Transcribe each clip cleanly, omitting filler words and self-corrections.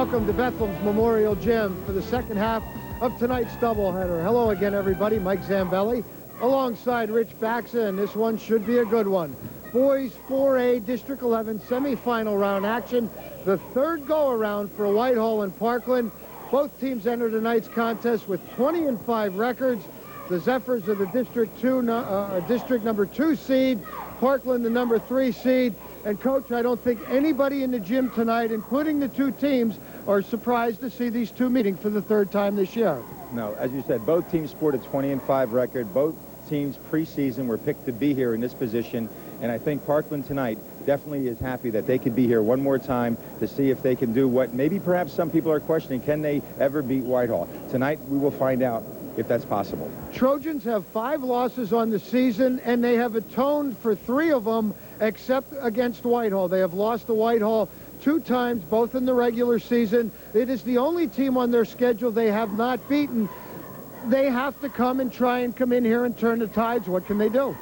Welcome to Bethlehem's Memorial Gym for the second half of tonight's doubleheader. Hello again, everybody. Mike Zambelli alongside Rich Baxa, and this one should be a good one. Boys 4A District 11 semifinal round action. The third go-around for Whitehall and Parkland. Both teams enter tonight's contest with 20-5 records. The Zephyrs are the District number 2 seed. Parkland the number 3 seed. And, Coach, I don't think anybody in the gym tonight, including the two teams, are surprised to see these two meeting for the third time this year. No, as you said, both teams sport a 20-5 record. Both teams preseason were picked to be here in this position. And I think Parkland tonight definitely is happy that they could be here one more time to see if they can do what maybe perhaps some people are questioning. Can they ever beat Whitehall? Tonight we will find out if that's possible. Trojans have 5 losses on the season, and they have atoned for 3 of them except against Whitehall. They have lost to Whitehall 2 times, both in the regular season. It is the only team on their schedule they have not beaten. They have to come and come in here and turn the tides. What can they do?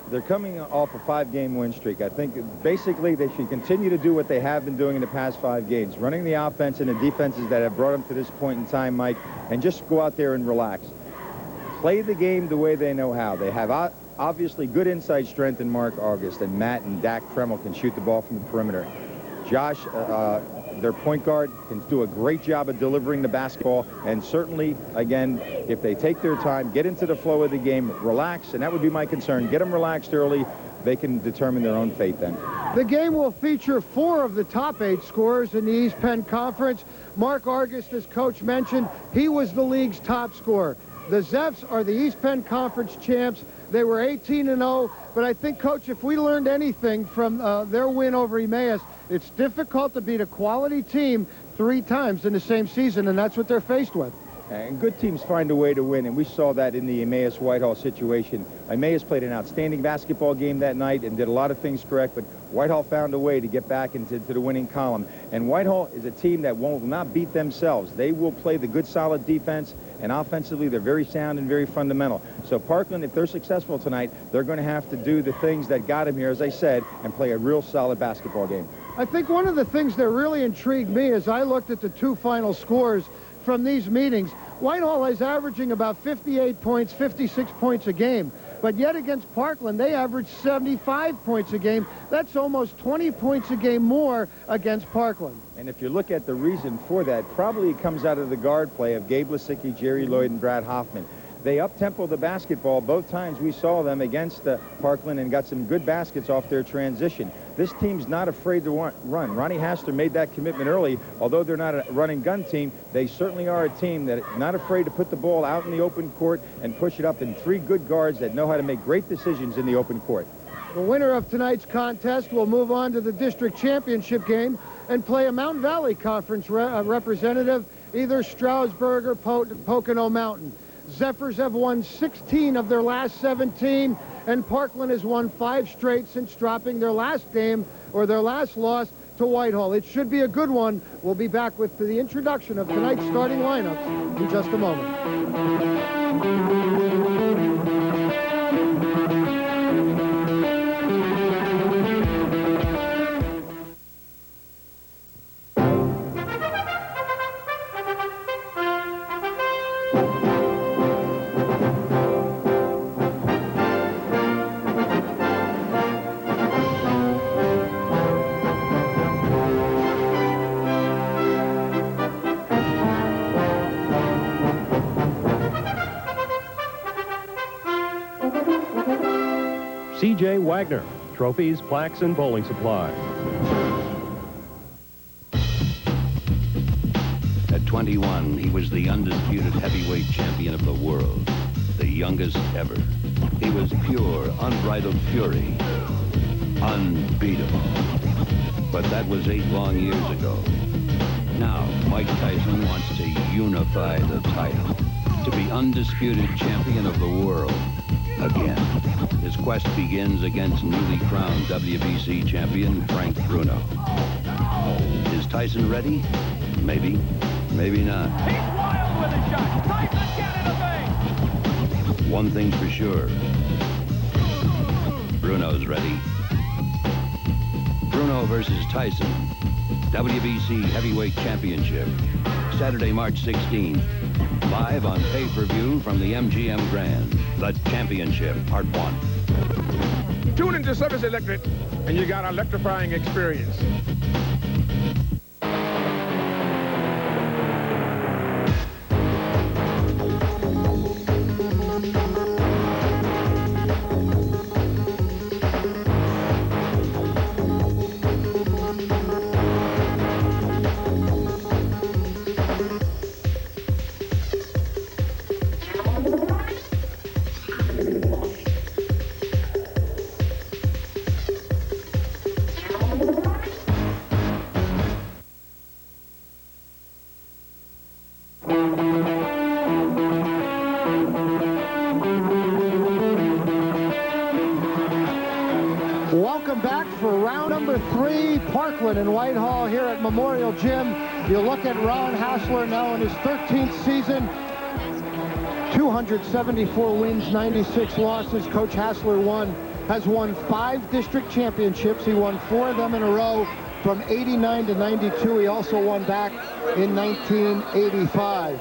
They're coming off a 5-game win streak. I think basically they should continue to do what they have been doing in the past 5 games, running the offense and the defenses that have brought them to this point in time, Mike, and just go out there and relax. Play the game the way they know how. They have obviously good inside strength in Mark August, and Matt and Dak Kreml can shoot the ball from the perimeter. Josh, their point guard, can do a great job of delivering the basketball, and certainly, again, if they take their time, get into the flow of the game, relax, and that would be my concern. Get them relaxed early. They can determine their own fate then. The game will feature 4 of the top 8 scorers in the East Penn Conference. Mark August, as Coach mentioned, he was the league's top scorer. The Zephyrs are the East Penn Conference champs. They were 18-0, but I think, Coach, if we learned anything from their win over Emmaus, it's difficult to beat a quality team 3 times in the same season, and that's what they're faced with. And good teams find a way to win, and we saw that in the Emmaus-Whitehall situation. Emmaus played an outstanding basketball game that night and did a lot of things correct, but Whitehall found a way to get back into the winning column. And Whitehall is a team that will not beat themselves. They will play the good, solid defense, and offensively, they're very sound and very fundamental. So Parkland, if they're successful tonight, they're going to have to do the things that got them here, as I said, and play a real solid basketball game. I think one of the things that really intrigued me as I looked at the 2 final scores from these meetings, Whitehall is averaging about 58 points, 56 points a game. But yet against Parkland, they average 75 points a game. That's almost 20 points a game more against Parkland. And if you look at the reason for that, probably it comes out of the guard play of Gabe Lisicki, Jerry Lloyd, and Brad Hoffman. They up-tempo the basketball both times we saw them against Parkland and got some good baskets off their transition. This team's not afraid to run. Ronnie Haster made that commitment early. Although they're not a run-and-gun team, they certainly are a team that is not afraid to put the ball out in the open court and push it up, in 3 good guards that know how to make great decisions in the open court. The winner of tonight's contest will move on to the district championship game and play a Mountain Valley Conference representative, either Stroudsburg or Pocono Mountain. Zephyrs have won 16 of their last 17, and Parkland has won 5 straight since dropping their last game, or their last loss, to Whitehall. It should be a good one. We'll be back with the introduction of tonight's starting lineups in just a moment. C.J. Wagner, trophies, plaques, and bowling supplies. At 21, he was the undisputed heavyweight champion of the world, the youngest ever. He was pure, unbridled fury, unbeatable. But that was 8 long years ago. Now, Mike Tyson wants to unify the title, to be undisputed champion of the world again. His quest begins against newly crowned WBC champion Frank Bruno. Is Tyson ready? Maybe, maybe not. He's wild with a shot. Tyson, get in the face. One thing's for sure. Bruno's ready. Bruno versus Tyson. WBC Heavyweight Championship. Saturday, March 16th. Live on pay-per-view from the MGM Grand. The Championship, Part 1. Tune into Service Electric, and you got an electrifying experience. Welcome back for round number 3, Parkland and Whitehall here at Memorial Gym. You look at Ron Hassler now in his 13th season. 274 wins, 96 losses. Coach Hassler has won 5 district championships. He won 4 of them in a row from 89 to 92. He also won back in 1985.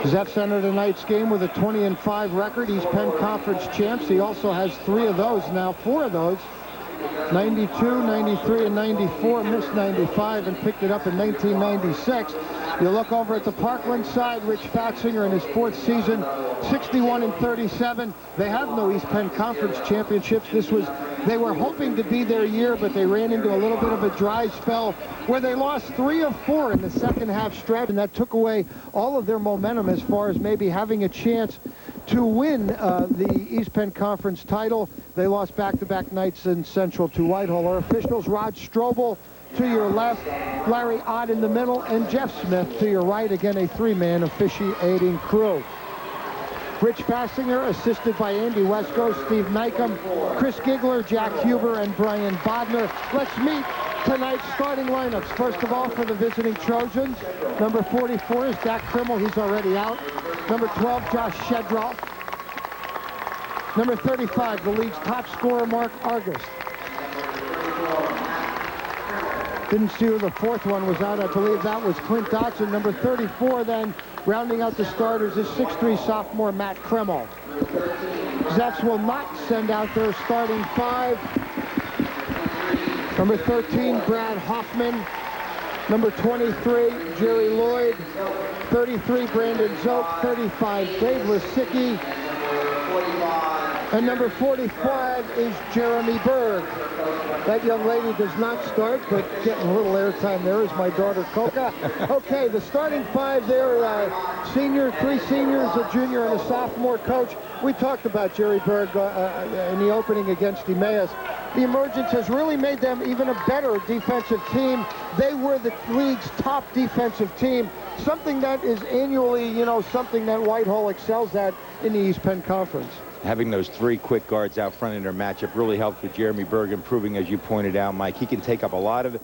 Zep's entered tonight's game with a 20-5 record. East Penn Conference champs. He also has 3 of those now, 4 of those. 92, 93, and 94. Missed 95 and picked it up in 1996. You look over at the Parkland side, Rich Fatzinger in his 4th season, 61-37. They have no East Penn Conference championships. They were hoping to be their year, but they ran into a little bit of a dry spell where they lost 3 of 4 in the second half stretch, and that took away all of their momentum as far as maybe having a chance to win the East Penn Conference title. They lost back-to-back nights in Central to Whitehall. Our officials, Rod Strobel to your left, Larry Ott in the middle, and Jeff Smith to your right. Again, a 3-man officiating crew. Rich Fassinger, assisted by Andy Wesco, Steve Nykum, Chris Gigler, Jack Huber, and Brian Bodner. Let's meet tonight's starting lineups. First of all, for the visiting Trojans, number 44 is Dak Krimmel. He's already out. Number 12, Josh Shedroff. Number 35, the league's top scorer, Mark Argus. Didn't see who the 4th one was out. I believe that was Clint Dodson. Number 34, then, rounding out the starters is 6'3" sophomore Matt Krimmel. Zepps will not send out their starting 5. Number 13, Brad Hoffman. Number 23, Jerry Lloyd. 33, Brandon Zoke. 35, Dave Lisicki. And number 45 is Jeremy Berg. That young lady does not start, but getting a little airtime there is my daughter, Coca. Okay, the starting 5 there, 3 seniors, a junior, and a sophomore. Coach, we talked about Jerry Berg in the opening against Emmaus. The emergence has really made them even a better defensive team. They were the league's top defensive team, something that is annually, something that Whitehall excels at in the East Penn Conference. Having those 3 quick guards out front in their matchup really helps with Jeremy Berg improving, as you pointed out, Mike. He can take up a lot of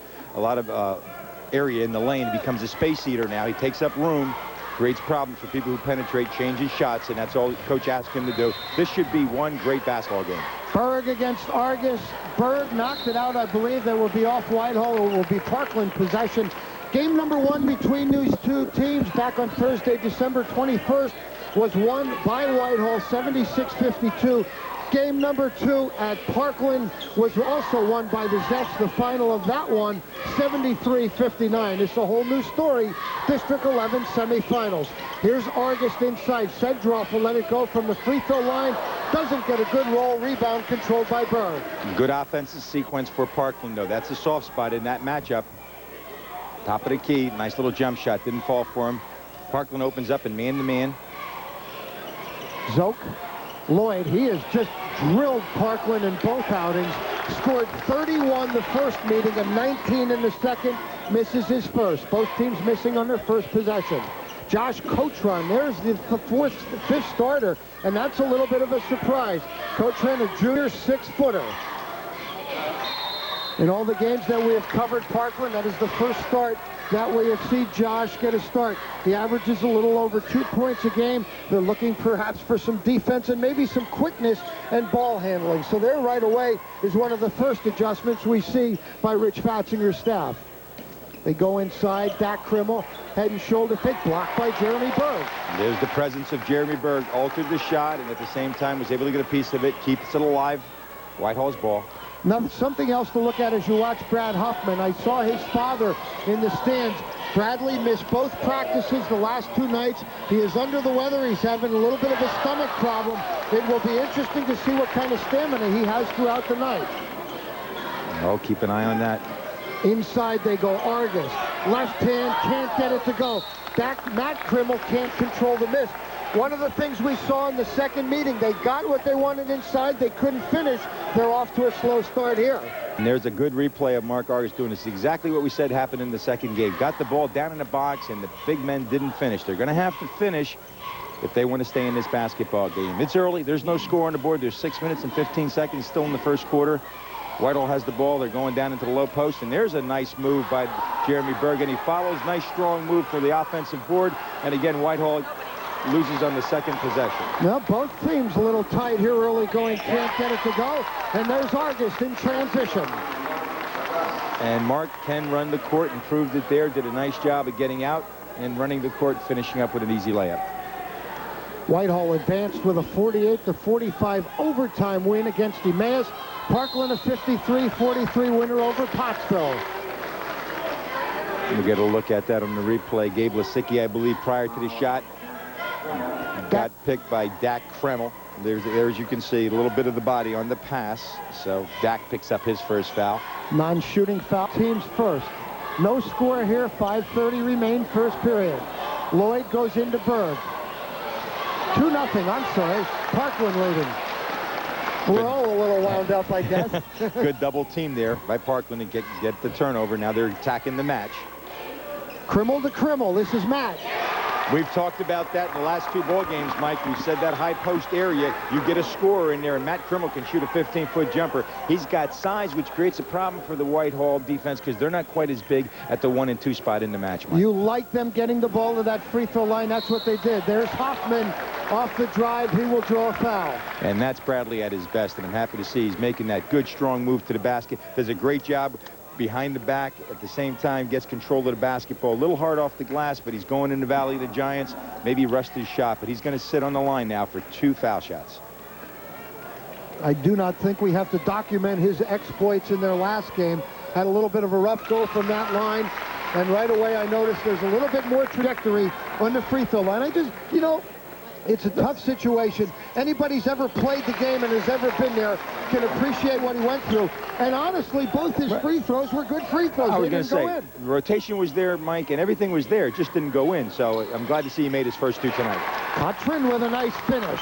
area in the lane. He becomes a space eater now. He takes up room, creates problems for people who penetrate, changes shots, and that's all Coach asked him to do. This should be one great basketball game. Berg against Argus. Berg knocked it out, I believe. That will be off Whitehall. It will be Parkland possession. Game number 1 between these 2 teams back on Thursday, December 21st. Was won by Whitehall, 76-52. Game number 2 at Parkland was also won by the Zepps. The final of that one, 73-59. It's a whole new story. District 11 semifinals. Here's Argus inside. Sedroff will let it go from the free throw line. Doesn't get a good roll. Rebound controlled by Berg. Good offensive sequence for Parkland, though. That's a soft spot in that matchup. Top of the key. Nice little jump shot. Didn't fall for him. Parkland opens up in man-to-man. Zoke, Lloyd, he has just drilled Parkland in both outings. Scored 31 the first meeting and 19 in the second. Misses his first. Both teams missing on their first possession. Josh Cochran, there's the 5th starter, and that's a little bit of a surprise. Cochran, a junior 6-footer. In all the games that we have covered, Parkland, that is the first start that we have seen Josh get a start. The average is a little over 2 points a game. They're looking perhaps for some defense and maybe some quickness and ball handling. So there right away is one of the first adjustments we see by Rich Fatsinger's staff. They go inside. Dak Krimmel, head and shoulder fake, blocked by Jeremy Berg. There's the presence of Jeremy Berg. Altered the shot and at the same time was able to get a piece of it. Keeps it alive. Whitehall's ball. Now, something else to look at as you watch Brad Huffman. I saw his father in the stands. Bradley missed both practices the last 2 nights. He is under the weather. He's having a little bit of a stomach problem. It will be interesting to see what kind of stamina he has throughout the night. Oh, keep an eye on that. Inside they go. Argus. Left hand, can't get it to go. Matt Krimmel can't control the miss. One of the things we saw in the second meeting, they got what they wanted inside. They couldn't finish. They're off to a slow start here. And there's a good replay of Mark Argus doing this. Exactly what we said happened in the second game. Got the ball down in the box, and the big men didn't finish. They're going to have to finish if they want to stay in this basketball game. It's early. There's no score on the board. There's 6 minutes and 15 seconds still in the first quarter. Whitehall has the ball. They're going down into the low post, and there's a nice move by Jeremy Berg, and he follows. Nice, strong move for the offensive board. And again, Whitehall loses on the second possession. Well, both teams a little tight here early going. Can't get it to go. And there's Argus in transition. And Mark can run the court and proved it there. Did a nice job of getting out and running the court, finishing up with an easy layup. Whitehall advanced with a 48-45 overtime win against Emmaus. Parkland a 53-43 winner over Pottsville. We'll get a look at that on the replay. Gabe Lisicki, I believe, prior to the shot, got picked by Dak Krimmel. There, as you can see, a little bit of the body on the pass. So Dak picks up his first foul. Non-shooting foul, teams first. No score here, 5:30 remain, first period. Lloyd goes into Berg. 2-0, I'm sorry. Parkland leading. We're all a little wound up, I guess. Good double team there by Parkland to get the turnover. Now they're attacking the match. Krimmel to Krimmel. This is match. We've talked about that in the last 2 ball games, Mike. We said that high post area, you get a scorer in there, and Matt Krimmel can shoot a 15-foot jumper. He's got size, which creates a problem for the Whitehall defense because they're not quite as big at the 1 and 2 spot in the match, Mike. You like them getting the ball to that free throw line. That's what they did. There's Hoffman off the drive. He will draw a foul. And that's Bradley at his best, and I'm happy to see he's making that good, strong move to the basket. Does a great job behind the back, at the same time gets control of the basketball. A little hard off the glass, but he's going in the Valley of the Giants. Maybe rushed his shot, but he's going to sit on the line now for 2 foul shots. I do not think we have to document his exploits in their last game. Had a little bit of a rough go from that line, and right away I noticed there's a little bit more trajectory on the free throw line. I just, you know, it's a tough situation. Anybody who's ever played the game and has ever been there can appreciate what he went through. And honestly, both his free throws were good free throws. I was going to say, the rotation was there, Mike, and everything was there. It just didn't go in. So I'm glad to see he made his first 2 tonight. Cotrin with a nice finish.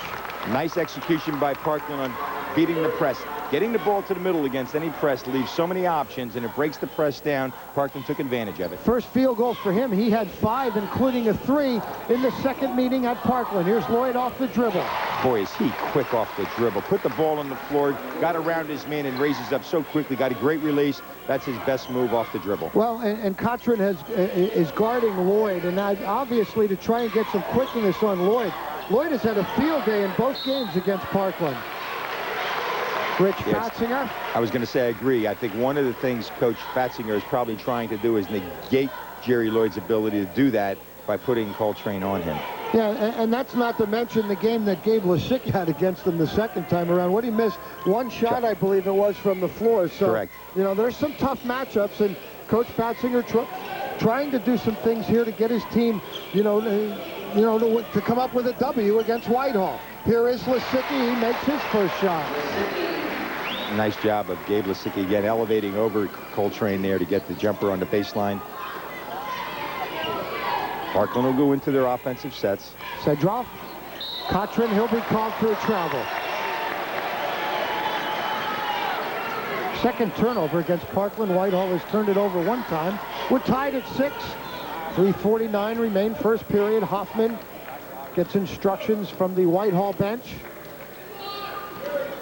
Nice execution by Parkland on beating the press. Getting the ball to the middle against any press leaves so many options, and it breaks the press down. Parkland took advantage of it. First field goal for him. He had 5, including a 3 in the second meeting at Parkland. Here's Lloyd off the dribble. Boy, is he quick off the dribble. Put the ball on the floor, got around his man, and raises up so quickly. Got a great release. That's his best move off the dribble. Well, and Cotrin is guarding Lloyd, and obviously to try and get some quickness on Lloyd. Lloyd has had a field day in both games against Parkland. Rich Fatzinger. I was going to say I agree. I think one of the things Coach Fatzinger is probably trying to do is negate Jerry Lloyd's ability to do that by putting Coltrane on him. Yeah, and that's not to mention the game that Gabe Lisicki had against him the second time around. What he missed, 1 shot, I believe it was, from the floor. So, correct. You know, there's some tough matchups, and Coach Fatzinger trying to do some things here to get his team, to come up with a W against Whitehall. Here is Lisicki. He makes his first shot. Nice job of Gabe Lisicki again, elevating over Coltrane there to get the jumper on the baseline. Parkland will go into their offensive sets. Sedroff, Cotrin, he'll be called for a travel. Second turnover against Parkland. Whitehall has turned it over 1 time. We're tied at 6. 3:49 remain, first period. Hoffman gets instructions from the Whitehall bench.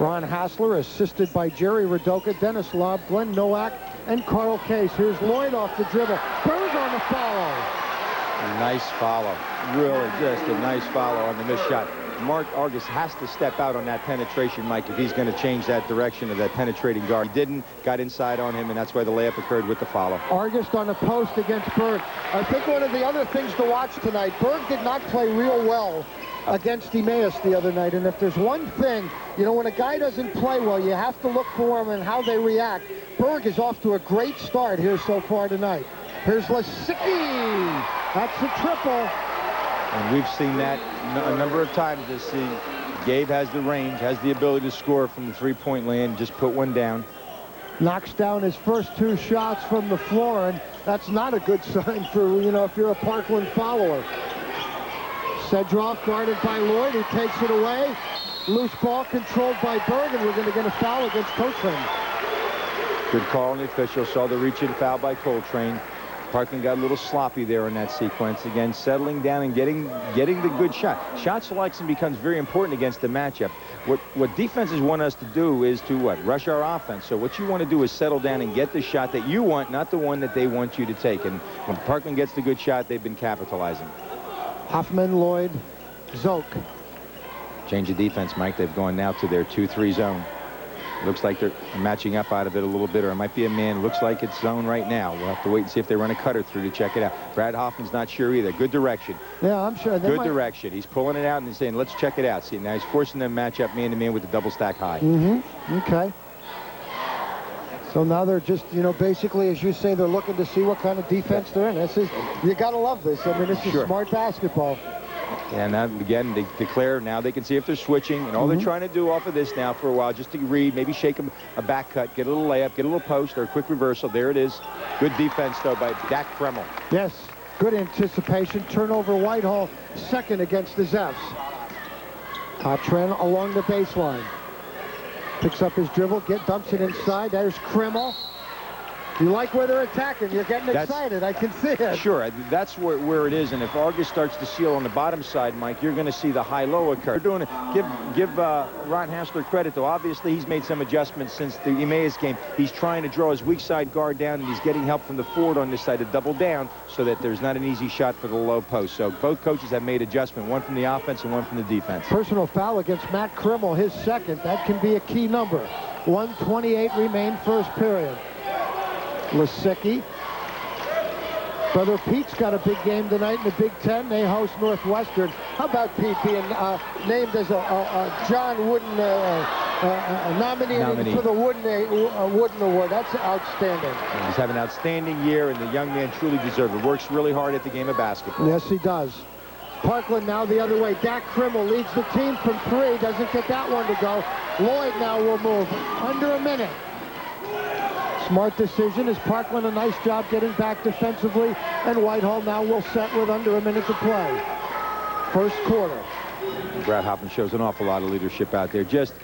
Ron Hassler, assisted by Jerry Radoka, Dennis Lobb, Glenn Nowak, and Carl Case. Here's Lloyd off the dribble. Berg on the follow. A nice follow. Really just a nice follow on the missed shot. Mark Argus has to step out on that penetration, Mike, if he's going to change that direction of that penetrating guard. He didn't, got inside on him, and that's why the layup occurred with the follow. Argus on the post against Berg. I think one of the other things to watch tonight, Berg did not play real well against Emmaus the other night, and if there's one thing, you know, when a guy doesn't play well, you have to look for him and how they react. Berg is off to a great start here so far tonight. Here's Lisicki. That's a triple. And we've seen that a number of times this season. Gabe has the range, has the ability to score from the three-point land, just put one down. Knocks down his first 2 shots from the floor, and that's not a good sign for, you know, if you're a Parkland follower. Sedroff guarded by Lloyd. He takes it away. Loose ball controlled by Berg, and we're going to get a foul against Coltrane. Good call on the official. Saw the reach-in foul by Coltrane. Parkland got a little sloppy there in that sequence. Again, settling down and getting the good shot. Shot selection becomes very important against the matchup. What defenses want us to do is to what? Rush our offense. So what you want to do is settle down and get the shot that you want, not the one that they want you to take. And when Parkland gets the good shot, they've been capitalizing. Hoffman, Lloyd, Zoke. Change of defense, Mike. They've gone now to their 2-3 zone. Looks like they're matching up out of it a little bit, or it might be a man. Looks like it's zone right now. We'll have to wait and see if they run a cutter through to check it out. Brad Hoffman's not sure either. Good direction. Yeah, I'm sure. Good direction. He's pulling it out and he's saying, let's check it out. See, now he's forcing them to match up man-to-man with the double stack high. Okay. So now they're just, you know, basically, as you say, they're looking to see what kind of defense they're in. This is, you got to love this. I mean, this is smart basketball. And then, again, they declare now they can see if they're switching. And all they're trying to do off of this now for a while, just to read, maybe shake a back cut, get a little layup, get a little post or a quick reversal. There it is. Good defense, though, by Dak Kreml. Yes, good anticipation. Turnover Whitehall, second against the Zephyrs. Tren along the baseline. Picks up his dribble, dumps it inside. There's Kreml. You like where they're attacking. You're getting excited. I can see it. Sure. That's where it is. And if Argus starts to seal on the bottom side, Mike, you're going to see the high-low occur. They're doing it. Give Ron Hassler credit, though. Obviously, he's made some adjustments since the Emmaus game. He's trying to draw his weak side guard down, and he's getting help from the forward on this side to double down so that there's not an easy shot for the low post. So both coaches have made adjustment, one from the offense and one from the defense. Personal foul against Matt Kreml, his second. That can be a key number. 1:28 remain first period. Lisicki. Brother Pete's got a big game tonight in the Big Ten. They host Northwestern. How about Pete being named as a John Wooden nominated for the Wooden Award? That's outstanding. He's having an outstanding year, and the young man truly deserves it. Works really hard at the game of basketball. Yes, he does. Parkland now the other way. Dak Kreml leads the team from 3. Doesn't get that one to go. Lloyd now will move. Under a minute. Smart decision. Is Parkland a nice job getting back defensively, and Whitehall now will set with under a minute to play. First quarter. Brad Hoffman shows an awful lot of leadership out there. Just,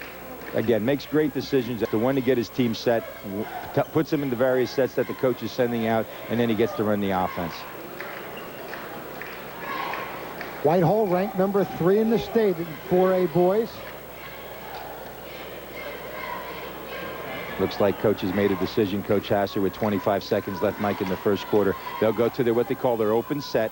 again, makes great decisions. The one to get his team set, puts him in the various sets that the coach is sending out, and then he gets to run the offense. Whitehall ranked number 3 in the state in 4A boys. Looks like coach has made a decision, Coach Hassler, with 25 seconds left, Mike, in the first quarter. They'll go to what they call their open set.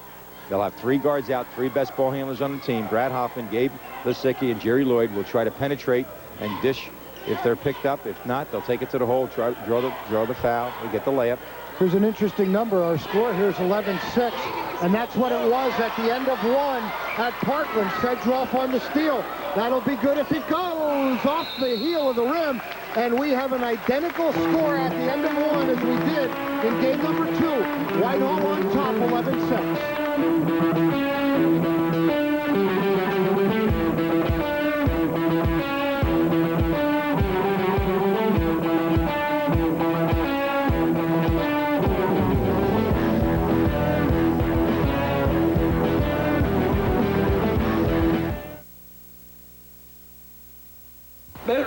They'll have 3 guards out, 3 best ball handlers on the team. Brad Hoffman, Gabe Lisicki, and Jerry Lloyd will try to penetrate and dish if they're picked up. If not, they'll take it to the hole, draw the foul, they get the layup. Here's an interesting number. Our score here is 11-6, and that's what it was at the end of 1 at Parkland. Sedroff on the steal. That'll be good if it goes off the heel of the rim. And we have an identical score at the end of 1 as we did in game number 2. Whitehall on top, 11-6.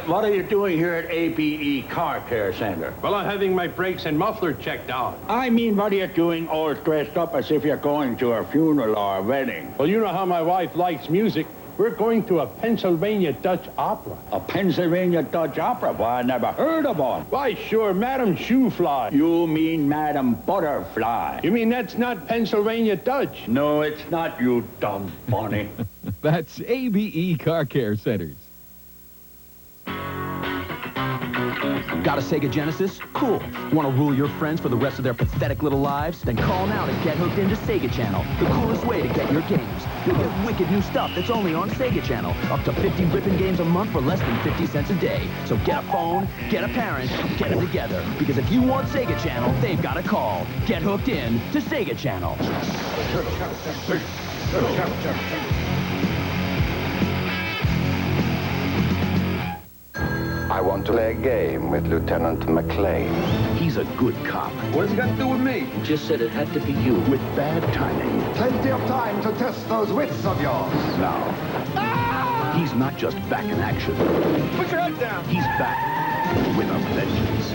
What are you doing here at ABE Car Care Center? Well, I'm having my brakes and muffler checked out. I mean, what are you doing all dressed up as if you're going to a funeral or a wedding? Well, you know how my wife likes music. We're going to a Pennsylvania Dutch opera. A Pennsylvania Dutch opera? Why, I never heard of one. Why, sure, Madam Shoefly. You mean Madam Butterfly? You mean that's not Pennsylvania Dutch? No, it's not, you dumb bunny. That's ABE Car Care Centers. Got a Sega Genesis? Cool. Want to rule your friends for the rest of their pathetic little lives? Then call now to get hooked into Sega Channel, the coolest way to get your games. You'll get wicked new stuff that's only on Sega Channel. Up to 50 ripping games a month for less than 50 cents a day. So get a phone, get a parent, get them together. Because if you want Sega Channel, they've got to call. Get hooked in to Sega Channel. I want to play a game with Lieutenant McLean. He's a good cop. What has it got to do with me? He just said it had to be you with bad timing. Plenty of time to test those wits of yours. Now, he's not just back in action. Put your head down. He's back with a vengeance.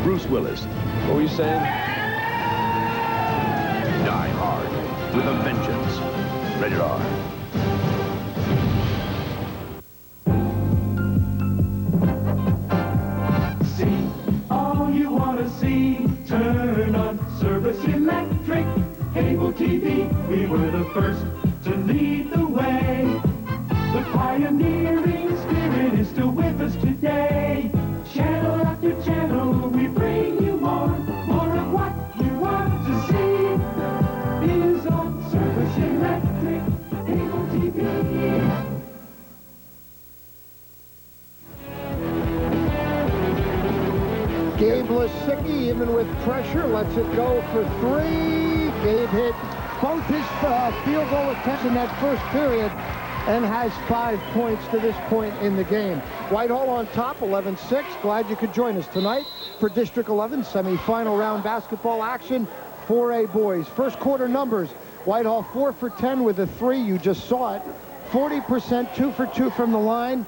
Bruce Willis. What were you saying? Die Hard with a vengeance. Rated R. Turn on Service Electric Cable TV. We were the first to lead the way. The pioneering spirit is still with us today. Channel after channel, we bring you more. More of what you want to see is on Service Electric Cable TV. Gabe Lasicki, even with pressure, lets it go for three. Gabe hit both his field goal attempts in that first period and has 5 points to this point in the game. Whitehall on top, 11-6. Glad you could join us tonight for District 11 semifinal round basketball action. 4A boys. First quarter numbers. Whitehall 4 for 10 with a 3. You just saw it. 40%, 2 for 2 from the line.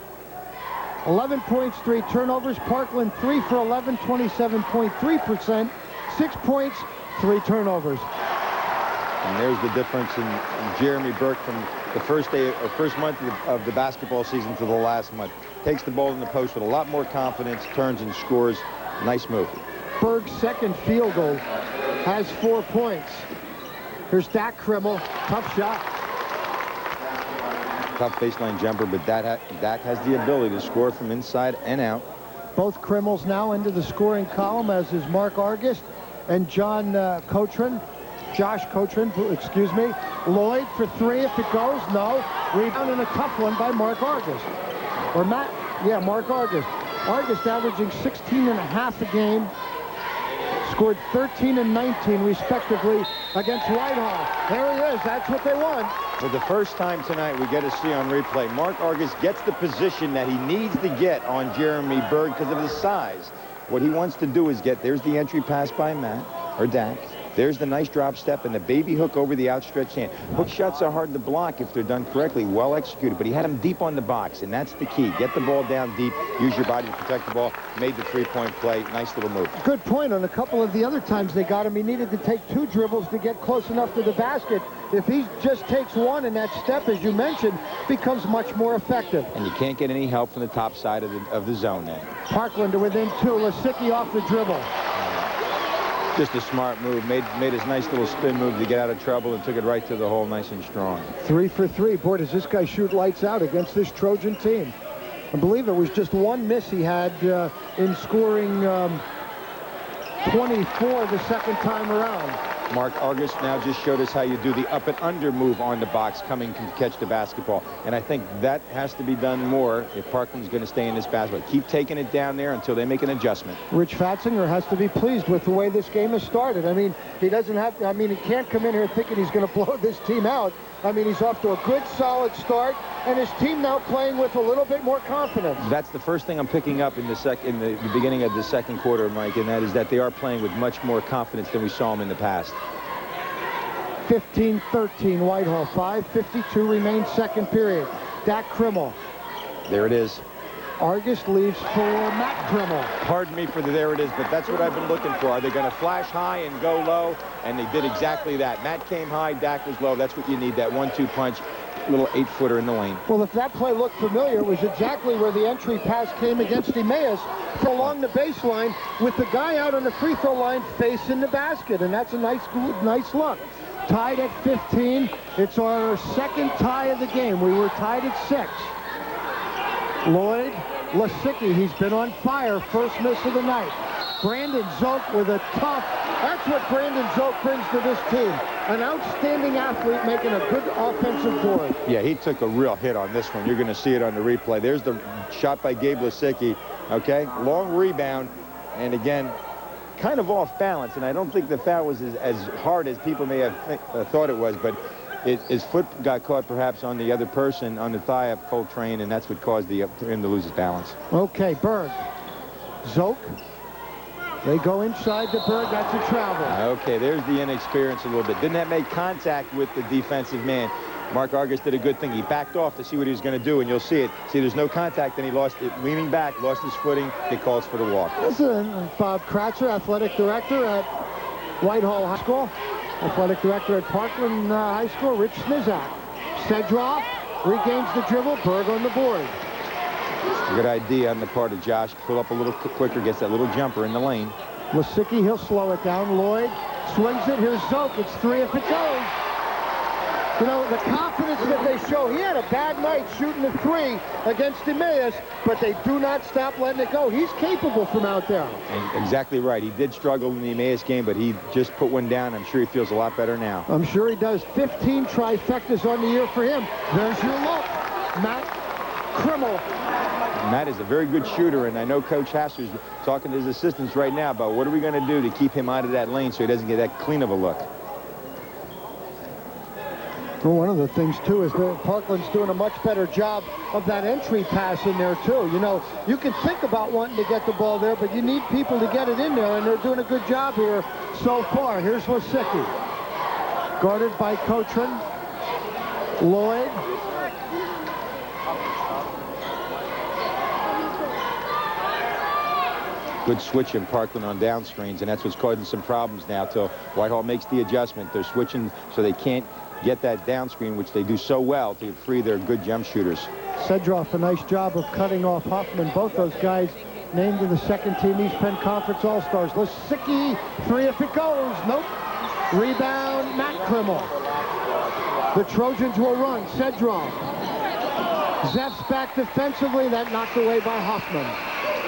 11 points, 3 turnovers. Parkland 3 for 11, 27.3%. 6 points, 3 turnovers. And there's the difference in Jeremy Burke from the first day or first month of the basketball season to the last month. Takes the ball in the post with a lot more confidence, turns and scores. Nice move. Berg's second field goal has 4 points. Here's Dak Krimmel. Tough shot. Tough baseline jumper, but Dak has the ability to score from inside and out. Both Krimmels now into the scoring column, as is Mark Argist and Josh Cotrin, excuse me. Lloyd for 3 if it goes. No. Rebound and a tough one by Mark Argist. Or Mark Argist. Argist averaging 16.5 a game. Scored 13 and 19 respectively against Whitehall. There he is. That's what they want. For the first time tonight, we get to see on replay, Mark Argist gets the position that he needs to get on Jeremy Berg because of his size. What he wants to do is there's the entry pass by Dak. There's the nice drop step and the baby hook over the outstretched hand. Hook shots are hard to block if they're done correctly, well executed, but he had him deep on the box, and that's the key. Get the ball down deep, use your body to protect the ball, made the three-point play. Nice little move. Good point. On a couple of the other times they got him, he needed to take 2 dribbles to get close enough to the basket. If he just takes 1, and that step, as you mentioned, becomes much more effective. And you can't get any help from the top side of the zone then. Parkland are within 2. Lasicki off the dribble. Just a smart move. Made his nice little spin move to get out of trouble and took it right to the hole nice and strong. 3 for 3. Boy, does this guy shoot lights out against this Trojan team. I believe it was just 1 miss he had in scoring 24 the second time around. Mark Argist now just showed us how you do the up and under move on the box coming to catch the basketball. And I think that has to be done more if Parkland's going to stay in this basketball. Keep taking it down there until they make an adjustment. Rich Fatzinger has to be pleased with the way this game has started. I mean, he can't come in here thinking he's going to blow this team out. I mean, he's off to a good, solid start, and his team now playing with a little bit more confidence. That's the first thing I'm picking up in the beginning of the second quarter, Mike, and that is that they are playing with much more confidence than we saw them in the past. 15-13 Whitehall. 5:52 remains second period. Dak Krimmel. There it is. Argist leaves for Matt Krimmel. Pardon me for the there it is, but that's what I've been looking for. Are they going to flash high and go low? And they did exactly that. Matt came high, Dak was low. That's what you need, that 1-2 punch. little 8-footer in the lane. Well, if that play looked familiar, it was exactly where the entry pass came against Emmaus along the baseline with the guy out on the free throw line facing the basket, and that's a nice look. Tied at 15. It's our second tie of the game. We were tied at 6. Lloyd Lasicki, he's been on fire. First miss of the night. Brandon Zoke with a tough, that's what Brandon Zoke brings to this team. An outstanding athlete making a good offensive board. Yeah, he took a real hit on this one. You're going to see it on the replay. There's the shot by Gabe Lasicki. Okay, long rebound, and again, kind of off balance, and I don't think the foul was as hard as people may have thought it was, but his foot got caught perhaps on the other person, on the thigh of Coltrane, and that's what caused him to lose his balance. Okay, Berg. Zoke. They go inside to Berg. That's a travel. Okay, there's the inexperience a little bit. Didn't that make contact with the defensive man? Mark Argus did a good thing. He backed off to see what he was going to do, and you'll see it. See, there's no contact, and he lost it. Leaning back, lost his footing. It calls for the walk. Listen, Bob Kratzer, athletic director at Whitehall High School, athletic director at Parkland High School, Rich Smizak. Sedroff regains the dribble. Berg on the board. A good idea on the part of Josh. Pull up a little quicker, gets that little jumper in the lane. Lasicki, he'll slow it down. Lloyd swings it. Here's Zoke. It's 3 if it goes. You know, the confidence that they show. He had a bad night shooting the 3 against Emmaus, but they do not stop letting it go. He's capable from out there. And exactly right. He did struggle in the Emmaus game, but he just put one down. I'm sure he feels a lot better now. I'm sure he does. 15 trifectas on the year for him. There's your look. Matt Krimmel. Matt is a very good shooter, and I know Coach Hasser's talking to his assistants right now about what are we going to do to keep him out of that lane so he doesn't get that clean of a look. Well, one of the things, too, is that Parkland's doing a much better job of that entry pass in there, too. You know, you can think about wanting to get the ball there, but you need people to get it in there, and they're doing a good job here so far. Here's Lasicki. Guarded by Coltrane. Lloyd. Good switch in Parkland on down screens, and that's what's causing some problems now till Whitehall makes the adjustment. They're switching so they can't get that down screen, which they do so well to free their good jump shooters. Sedroff, a nice job of cutting off Huffman. Both those guys named to the second-team East Penn Conference All-Stars. Lasicki, 3 if it goes. Nope. Rebound, Matt Krimmel. The Trojans will run. Sedroff. Zeff's back defensively. That knocked away by Huffman.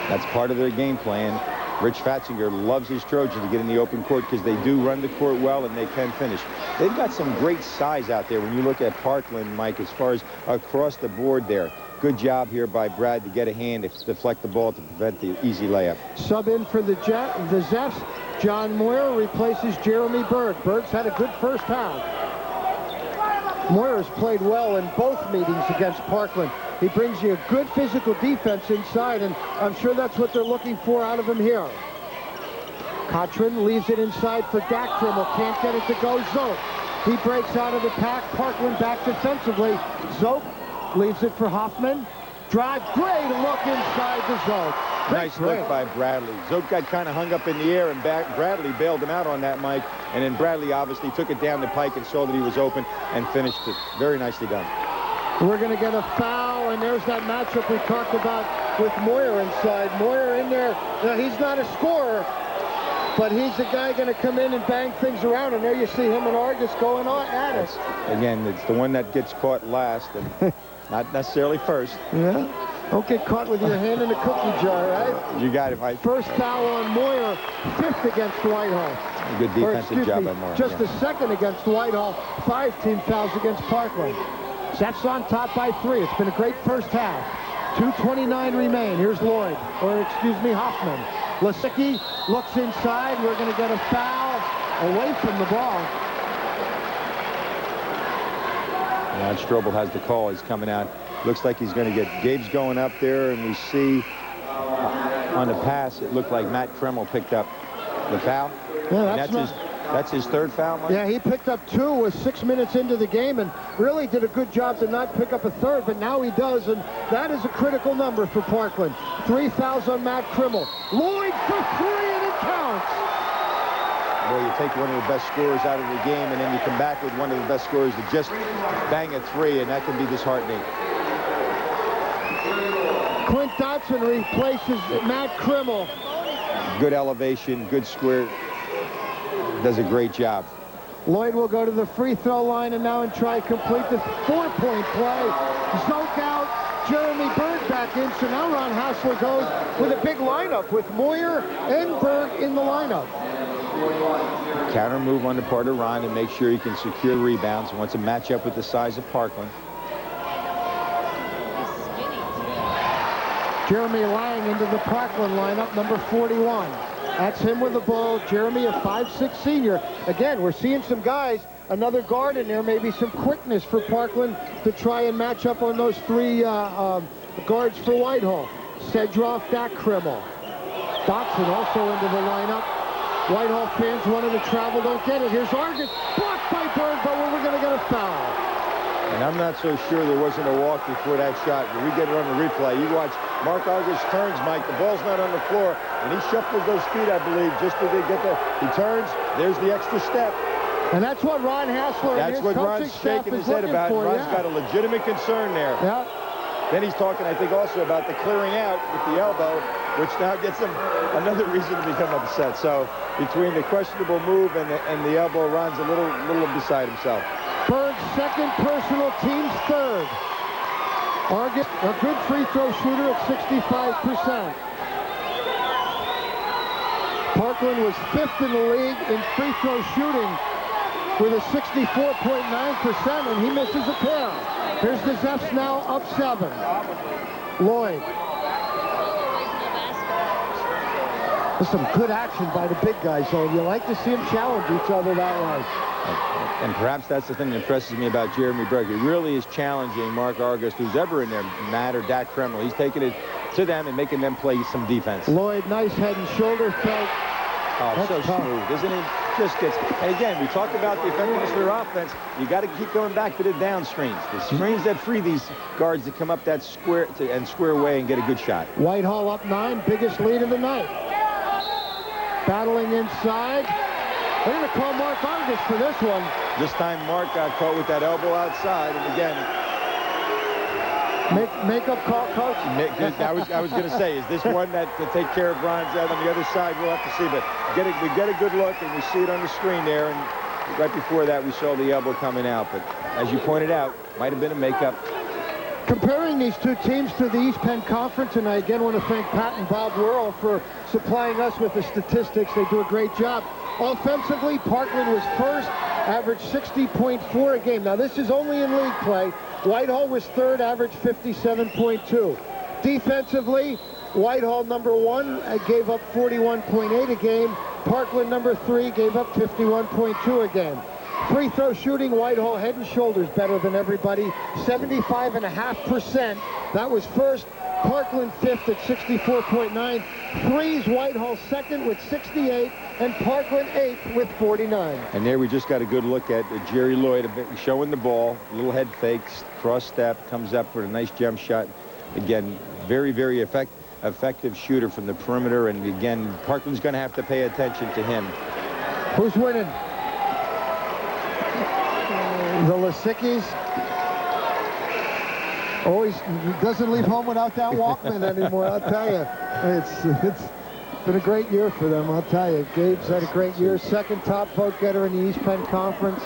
That's part of their game plan. Rich Fatzinger loves his Trojans to get in the open court because they do run the court well and they can finish. They've got some great size out there when you look at Parkland, Mike, as far as across the board there. Good job here by Brad to get a hand to deflect the ball to prevent the easy layup. Sub in for the Zeffs. John Moyer replaces Jeremy Berg. Berg's had a good first half. Moyer's played well in both meetings against Parkland. He brings you a good physical defense inside, and I'm sure that's what they're looking for out of him here. Coltrane leaves it inside for Dak Krimmel. Can't get it to go. Zoke. He breaks out of the pack. Parkland back defensively. Zoke leaves it for Huffman. Drive. Great look inside to Zoke. Nice look by Bradley. Zoke got kind of hung up in the air, and Bradley bailed him out on that, Mike. And then Bradley obviously took it down the pike and saw that he was open and finished it. Very nicely done. We're going to get a foul, and there's that matchup we talked about with Moyer inside. Moyer in there. Now, he's not a scorer, but he's the guy going to come in and bang things around. And there you see him and Argus going on at it. Again, it's the one that gets caught last and not necessarily first. Yeah. Don't get caught with your hand in the cookie jar, right? You got it, Mike. First foul on Moyer, 5th against Whitehall. A good defensive job by Moyer. Just the 2nd against Whitehall. 5 team fouls against Parkland. Zeff's on top by 3. It's been a great first half. 2:29 remain. Here's Lloyd, or excuse me, Huffman. Lasicki looks inside. We're going to get a foul away from the ball. Now Strobel has the call. He's coming out. Looks like he's going to get Gabe's going up there, and we see on the pass it looked like Matt Krimmel picked up the foul. Yeah, that's his 3rd foul, Mike? Yeah, he picked up 2 with 6 minutes into the game and really did a good job to not pick up a 3rd, but now he does, and that is a critical number for Parkland. 3 fouls on Matt Krimmel. Lloyd for 3, and it counts. where you take one of the best scorers out of the game, and then you come back with one of the best scorers to just bang a three, and that can be disheartening. Clint Dotson replaces Matt Krimmel. Good elevation, good square. Does a great job. Lloyd will go to the free throw line and now try to complete the 4-point play. Zoke out, Jeremy Berg back in. So now Ron Hassler goes with a big lineup with Moyer and Berg in the lineup. Counter move on the part of Ron to make sure he can secure rebounds. Wants to match up with the size of Parkland. Jeremy Lang into the Parkland lineup, number 41. That's him with the ball. Jeremy, a 5'6" senior. Again, we're seeing some guys, another guard in there, maybe some quickness for Parkland to try and match up on those three guards for Whitehall. Sedroff, Dak Krimmel. Dotson also into the lineup. Whitehall fans wanting to travel, don't get it. Here's Argus, blocked by Berg, but we're going to get a foul. And I'm not so sure there wasn't a walk before that shot. When we get it on the replay, you watch Mark Argus turns, Mike. The ball's not on the floor, and he shuffles those feet, I believe, just to get the. He turns. There's the extra step. And that's what Ron Hassler and his coaching staff is looking for. That's what Ron's shaking his head about. Ron's got a legitimate concern there. Yeah. Then he's talking, I think, also about the clearing out with the elbow, which now gets him another reason to become upset. So between the questionable move and the elbow, Ron's a little beside himself. Berg's second personal, team's third. Argus, a good free throw shooter at 65%. Parkland was 5th in the league in free throw shooting with a 64.9%, and he misses a pair. Here's the Zepps now up 7. Lloyd. There's some good action by the big guys, so you like to see them challenge each other that way. And perhaps that's the thing that impresses me about Jeremy Berg. He really is challenging Mark Argus, who's ever in there, Matt or Dak Krimmel. He's taking it to them and making them play some defense. Lloyd, nice head and shoulder fake. Oh, that's so tough. Smooth, isn't it? Just gets. And again, we talked about the effectiveness of their offense. You got to keep going back to the down screens. The screens that free these guards to come up that square way and get a good shot. Whitehall up 9, biggest lead of the night. Battling inside. They're going to call Mark Argus for this one. This time Mark got caught with that elbow outside, and again. Make-up call, coach? I was going to say, is this one that to take care of Ron's out on the other side? We'll have to see, but we get a good look, and we see it on the screen there, and right before that we saw the elbow coming out, but as you pointed out, might have been a make-up. Comparing these two teams to the East Penn Conference, and I again want to thank Pat and Bob Worrell for supplying us with the statistics. They do a great job. Offensively, Parkland was first, averaged 60.4 a game. Now, this is only in league play. Whitehall was third, averaged 57.2. Defensively, Whitehall, number 1, gave up 41.8 a game. Parkland, number 3, gave up 51.2 a game. Free throw shooting, Whitehall head and shoulders better than everybody, 75.5%. That was first. Parkland 5th at 64.9. Threes, Whitehall 2nd with 68, and Parkland 8th with 49. And there we just got a good look at Jerry Lloyd showing the ball, little head fakes, cross step, comes up for a nice jump shot. Again, very, very effective shooter from the perimeter, and again, Parkland's going to have to pay attention to him. Who's winning? The Lisickis. Always doesn't leave home without that Walkman anymore, I'll tell you. It's been a great year for them, I'll tell you. Gabe's had a great year. Second top vote getter in the East Penn Conference.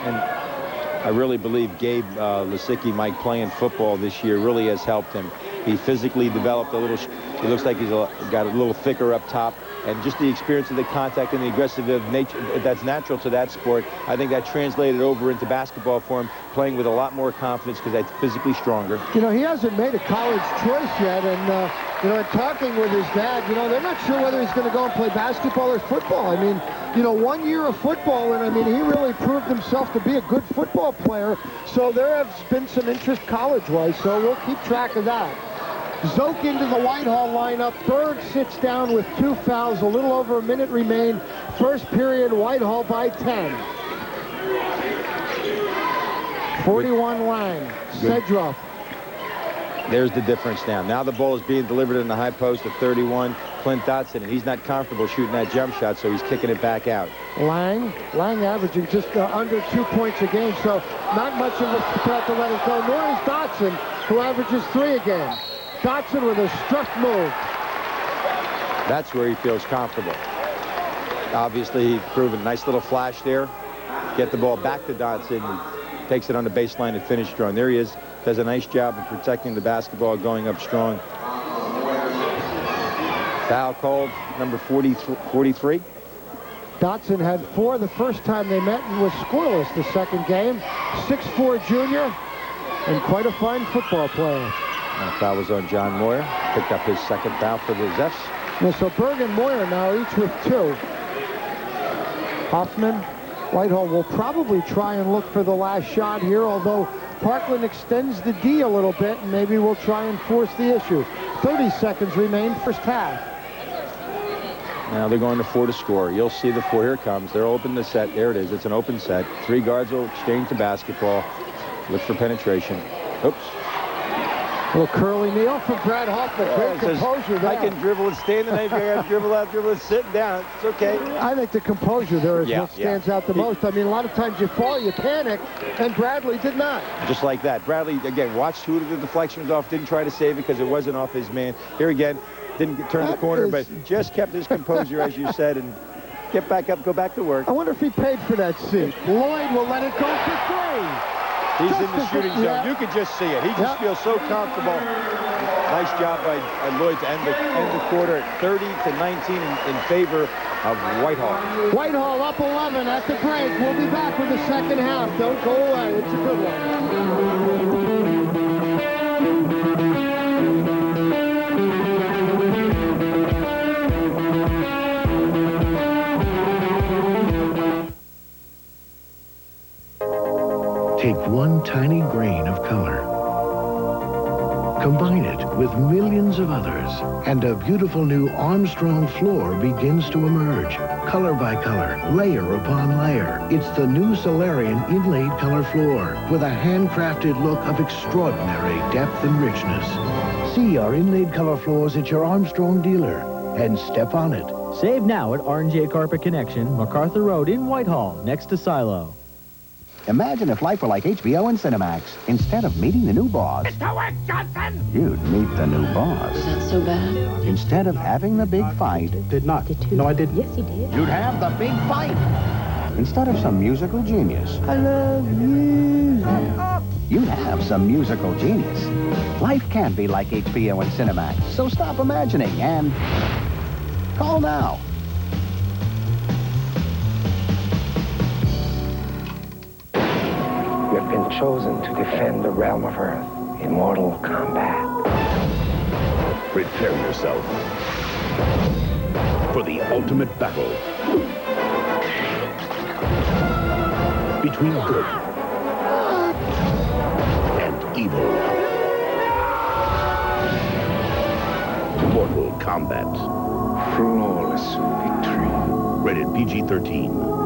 And I really believe Gabe Lisicki, Mike, playing football this year really has helped him. He physically developed a little, he looks like he's got a little thicker up top. And just the experience of the contact and the aggressive nature that's natural to that sport, I think that translated over into basketball for him, playing with a lot more confidence because he's physically stronger. You know, he hasn't made a college choice yet, and, you know, in talking with his dad, you know, they're not sure whether he's going to go and play basketball or football. I mean, you know, 1 year of football, and, I mean, he really proved himself to be a good football player, so there has been some interest college-wise, so we'll keep track of that. Zoke into the Whitehall lineup. Berg sits down with 2 fouls. A little over a minute remain. First period, Whitehall by 10. 41 Lang. Sedroff. There's the difference now. Now the ball is being delivered in the high post at 31. Clint Dotson, and he's not comfortable shooting that jump shot, so he's kicking it back out. Lang averaging just under 2 points a game, so not much of a threat to let it go, nor is Dotson, who averages 3 a game. Dotson with a struck move. That's where he feels comfortable. Obviously, he's proven a nice little flash there. Get the ball back to Dotson. He takes it on the baseline and finish strong. There he is. Does a nice job of protecting the basketball, going up strong. Foul called, number 43. Dotson had 4 the first time they met and was scoreless the second game. 6'4" junior and quite a fine football player. Foul was on John Moyer. Picked up his second foul for the Zeffs. Yeah, so Berg and Moyer now each with 2. Hoffman, Whitehall will probably try and look for the last shot here, although Parkland extends the D a little bit, and maybe we'll try and force the issue. 30 seconds remain first half. Now they're going to 4 to score. You'll see the 4. Here it comes. They're open the set. There it is. It's an open set. 3 guards will exchange the basketball. Look for penetration. Oops. A little curly kneel from Brad Hoffman. Great composure there. I can dribble and stand, and I can dribble out, dribble and sit down. It's okay. I think the composure there is what stands out the most. I mean, a lot of times you fall, you panic, and Bradley did not. Just like that. Bradley, again, watched who the deflection was off, didn't try to save it because it wasn't off his man. Here again, didn't turn the corner, but just kept his composure, as you said, and get back up, go back to work. I wonder if he paid for that seat. Lloyd will let it go for 3. He's in the shooting zone. You can just see it. He just feels so comfortable. Nice job by Lloyd to end the quarter at 30-19 in favor of Whitehall. Whitehall up 11 at the break. We'll be back with the second half. Don't go away. It's a good one. Take one tiny grain of color. Combine it with millions of others, and a beautiful new Armstrong floor begins to emerge. Color by color, layer upon layer. It's the new Solarian inlaid color floor with a handcrafted look of extraordinary depth and richness. See our inlaid color floors at your Armstrong dealer and step on it. Save now at R&J Carpet Connection, MacArthur Road in Whitehall, next to Silo. Imagine if life were like HBO and Cinemax. Instead of meeting the new boss, It's to work, Johnson! you'd meet the new boss. Not so bad. Instead of having the big fight, Did not. No, I didn't. Yes, he did. you'd have the big fight. Instead of some musical genius, I love you. you'd have some musical genius. Life can be like HBO and Cinemax, so stop imagining and call now. You have been chosen to defend the realm of Earth in mortal combat. Prepare yourself for the ultimate battle between good and evil. Mortal Kombat. Flawless victory. Rated PG-13.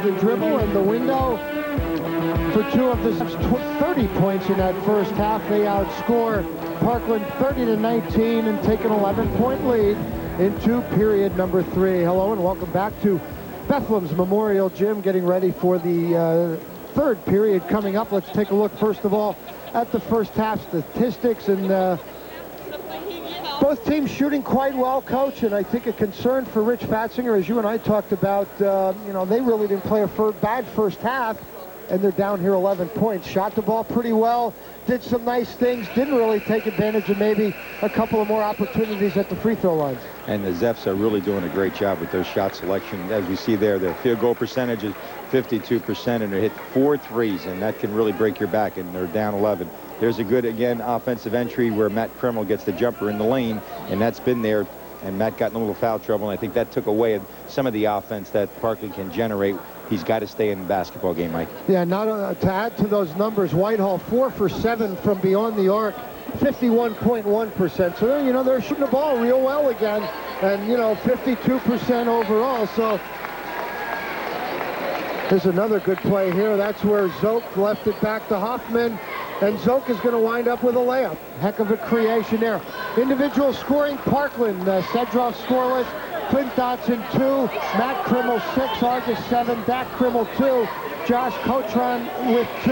The dribble and the window for 2 of the 30 points in that first half. They outscore Parkland 30-19 and take an 11-point lead into period number 3. Hello and welcome back to Bethlehem's Memorial Gym, getting ready for the third period coming up. Let's take a look first of all at the first half statistics, and both teams shooting quite well, Coach, and I think a concern for Rich Fatzinger, as you and I talked about, you know, they really didn't play a bad first half, and they're down here 11 points. Shot the ball pretty well, did some nice things, didn't really take advantage of maybe a couple of more opportunities at the free throw lines. And the Zephyrs are really doing a great job with their shot selection. As we see there, their field goal percentage is 52%, and they hit 4 threes, and that can really break your back, and they're down 11. There's a good, again, offensive entry where Matt Krimmel gets the jumper in the lane, and that's been there. And Matt got in a little foul trouble, and I think that took away some of the offense that Parkland can generate. He's got to stay in the basketball game, Mike. Yeah, to add to those numbers, Whitehall 4 for 7 from beyond the arc, 51.1%. So, you know, they're shooting the ball real well again, and, you know, 52% overall. So there's another good play here. That's where Zoke left it back to Hoffman. And Zoke is going to wind up with a layup. Heck of a creation there. Individual scoring, Parkland. Sedroff scoreless. Clint Dotson 2. Matt Krimmel 6. Argus 7. Dak Krimmel 2. Josh Cotron with 2.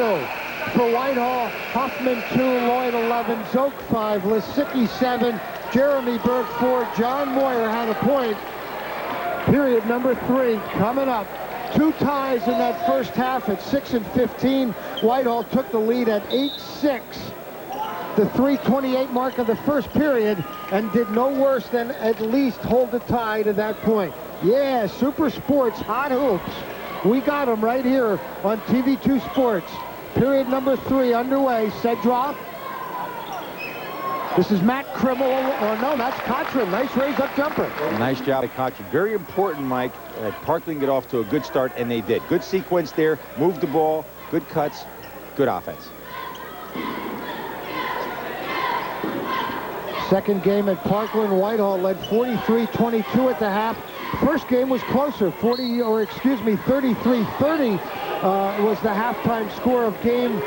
For Whitehall, Hoffman 2. Lloyd 11. Zoke 5. Lisicki 7. Jeremy Berg 4. John Moyer had a point. Period number 3 coming up. 2 ties in that first half at 6 and 15. Whitehall took the lead at 8-6. The 3:28 mark of the first period, and did no worse than at least hold the tie to that point. Yeah, Super Sports Hot Hoops. We got them right here on TV2 Sports. Period number 3 underway. Sedroff. This is Matt Krimmel. Oh, no, that's Cotron. Nice raise-up jumper. Nice job at Cotron. Very important, Mike, that Parkland get off to a good start, and they did. Good sequence there. Moved the ball. Good cuts. Good offense. Second game at Parkland. Whitehall led 43-22 at the half. First game was closer. 33-30 was the halftime score of game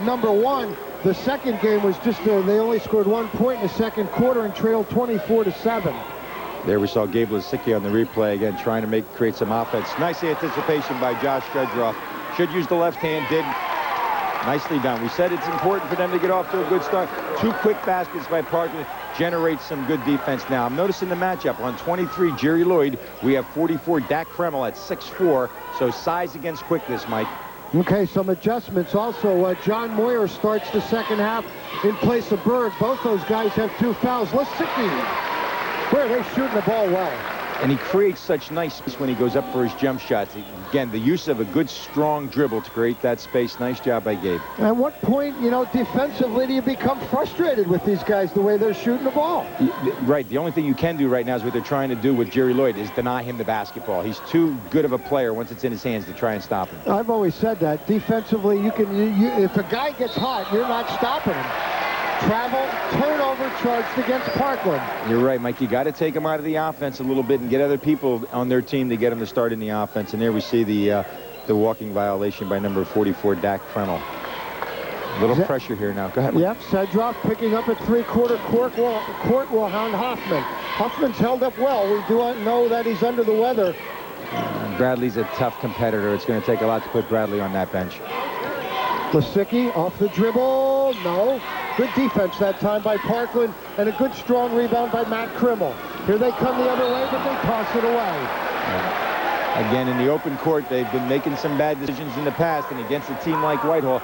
number 1. The second game was just, they only scored 1 point in the second quarter and trailed 24-7. There we saw Gabe Lisicki on the replay again, trying to create some offense. Nice anticipation by Josh Sedroff. Should use the left hand, did. Nicely done. We said it's important for them to get off to a good start. 2 quick baskets by Parkland generates some good defense. Now, I'm noticing the matchup. On 23, Jerry Lloyd, we have 44, Dak Krimmel at 6'4", so size against quickness, Mike. Okay, some adjustments also. John Moyer starts the second half in place of Berg. Both those guys have 2 fouls. Lisicki, where they shooting the ball well. And he creates such nice space when he goes up for his jump shots. Again, the use of a good, strong dribble to create that space. Nice job by Gabe. At what point, you know, defensively do you become frustrated with these guys the way they're shooting the ball? Right. The only thing you can do right now is what they're trying to do with Jerry Lloyd is deny him the basketball. He's too good of a player once it's in his hands to try and stop him. I've always said that. Defensively, if a guy gets hot, you're not stopping him. Travel, turnover charged against Parkland. You're right, Mike. You got to take him out of the offense a little bit and get other people on their team to get him to start in the offense. And there we see the walking violation by number 44, Dak Krimmel. A little pressure here now. Go ahead. Yep, Sedroff picking up at three-quarter court will hound Hoffman. Hoffman's held up well. We do know that he's under the weather. Bradley's a tough competitor. It's going to take a lot to put Bradley on that bench. Lisicki off the dribble. No. Good defense that time by Parkland, and a good strong rebound by Matt Krimmel. Here they come the other way, but they toss it away. Again, in the open court, they've been making some bad decisions in the past, and against a team like Whitehall,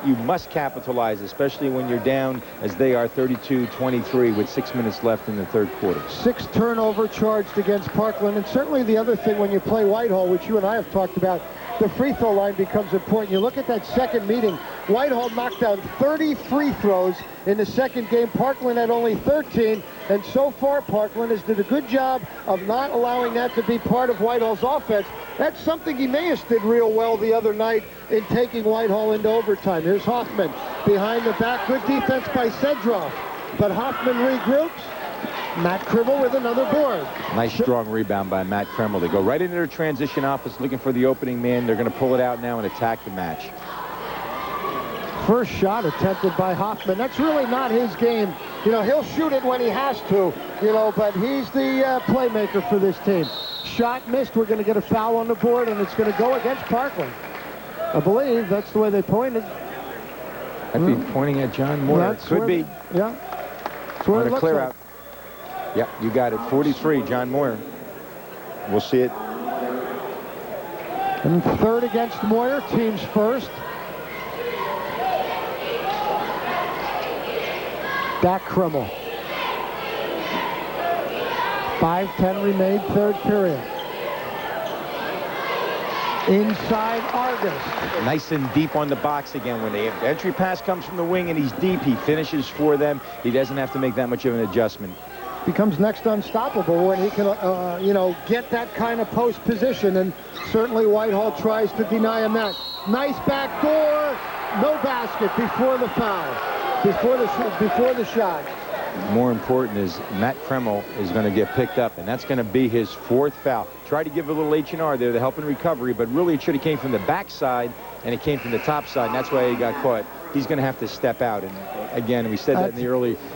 you must capitalize, especially when you're down, as they are, 32-23 with 6 minutes left in the third quarter. 6 turnover charged against Parkland, and certainly the other thing when you play Whitehall, which you and I have talked about, the free throw line becomes important. You look at that second meeting, Whitehall knocked down 30 free throws in the second game. Parkland had only 13, and so far Parkland has did a good job of not allowing that to be part of Whitehall's offense. That's something Emmaus did real well the other night in taking Whitehall into overtime. Here's Hoffman behind the back. Good defense by Sedroff, but Hoffman regroups. Matt Krimmel with another board. Nice strong rebound by Matt Krimmel. They go right into their transition office looking for the opening man. They're going to pull it out now and attack the match. First shot attempted by Hoffman. That's really not his game. You know, he'll shoot it when he has to, you know, but he's the playmaker for this team. Shot missed. We're going to get a foul on the board, and it's going to go against Parkland. I believe that's the way they pointed. I'd be pointing at John Moore. Could be. Yeah. That's where it looks clear like. out. Yeah, you got it. 43, John Moyer. We'll see it. And third against Moyer, team's first. Dak Krimmel. 5:10 remained, third period. Inside Argus. Nice and deep on the box again. When the entry pass comes from the wing and he's deep, he finishes for them. He doesn't have to make that much of an adjustment. Becomes next unstoppable when he can, you know, get that kind of post position, and certainly Whitehall tries to deny him that. Nice back door, no basket before the foul, before the shot. More important is Matt Krimmel is going to get picked up, and that's going to be his fourth foul. Tried to give a little H&R there to help in recovery, but really it should have came from the backside, and it came from the top side, and that's why he got caught. He's going to have to step out, and again, we said that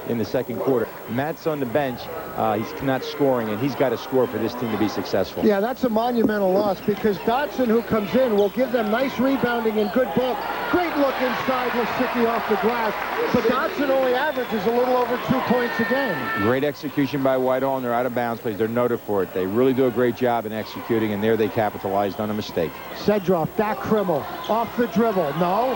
in the second quarter. Matt's on the bench. He's not scoring, and he's got to score for this team to be successful. Yeah, that's a monumental loss because Dotson, who comes in, will give them nice rebounding and good bulk. Great look inside, Lisicky off the glass, but Dotson only averages a little over 2 points a game. Great execution by Whitehall, and they're out of bounds plays. They're noted for it. They really do a great job in executing, and there they capitalized on a mistake. Sedroff, Dak Krimmel, off the dribble. No.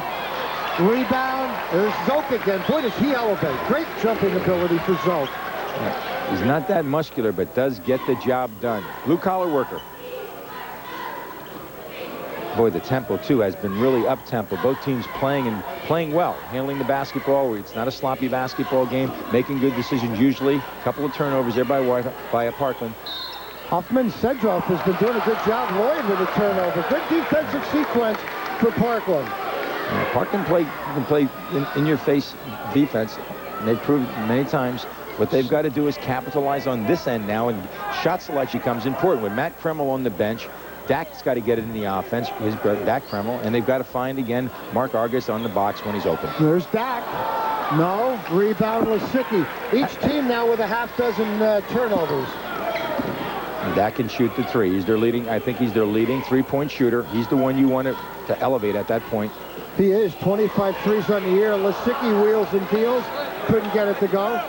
Rebound. There's Zoke again. Boy, does he elevate. Great jumping ability for Zoke. Yeah. He's not that muscular, but does get the job done. Blue-collar worker. Boy, the tempo, too, has been really up-tempo. Both teams playing well, handling the basketball. It's not a sloppy basketball game, making good decisions usually. A couple of turnovers there by Parkland. Hoffman Sedroff has been doing a good job. Lloyd with a turnover. Good defensive sequence for Parkland. Parkland can play in-your-face defense, and they've proved many times. What they've got to do is capitalize on this end now, and shot selection becomes important. With Matt Krimmel on the bench, Dak's got to get it in the offense, Dak Krimmel, and they've got to find, again, Mark Argus on the box when he's open. There's Dak. No. Rebound, Lisicky. Each team now with a half dozen turnovers. Dak can shoot the three. He's their leading, I think he's their leading three-point shooter. He's the one you want to elevate at that point. He is. 25 threes on the year. Lisicky wheels and deals. Couldn't get it to go.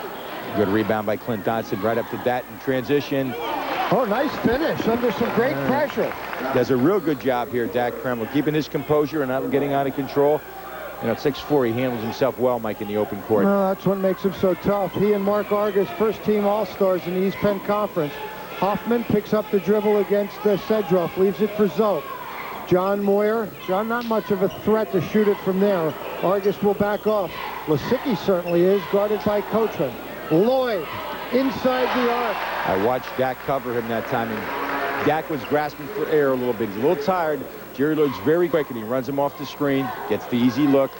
Good rebound by Clint Dotson right up to that in transition. Oh, nice finish under some great pressure. Does a real good job here, Dak Krimmel, keeping his composure and not getting out of control. You know, at 6'4", he handles himself well, Mike, in the open court. Well, that's what makes him so tough. He and Mark Argus, first-team All-Stars in the East Penn Conference. Hoffman picks up the dribble against Sedroff, leaves it for Zoke. John Moyer. John not much of a threat to shoot it from there. Argus will back off. Lisicky certainly is, guarded by Coachman. Lloyd inside the arc. I watched Dak cover him that time, and Dak was grasping for air a little bit. He's a little tired. Jerry Lloyd's very quick, and he runs him off the screen, gets the easy look.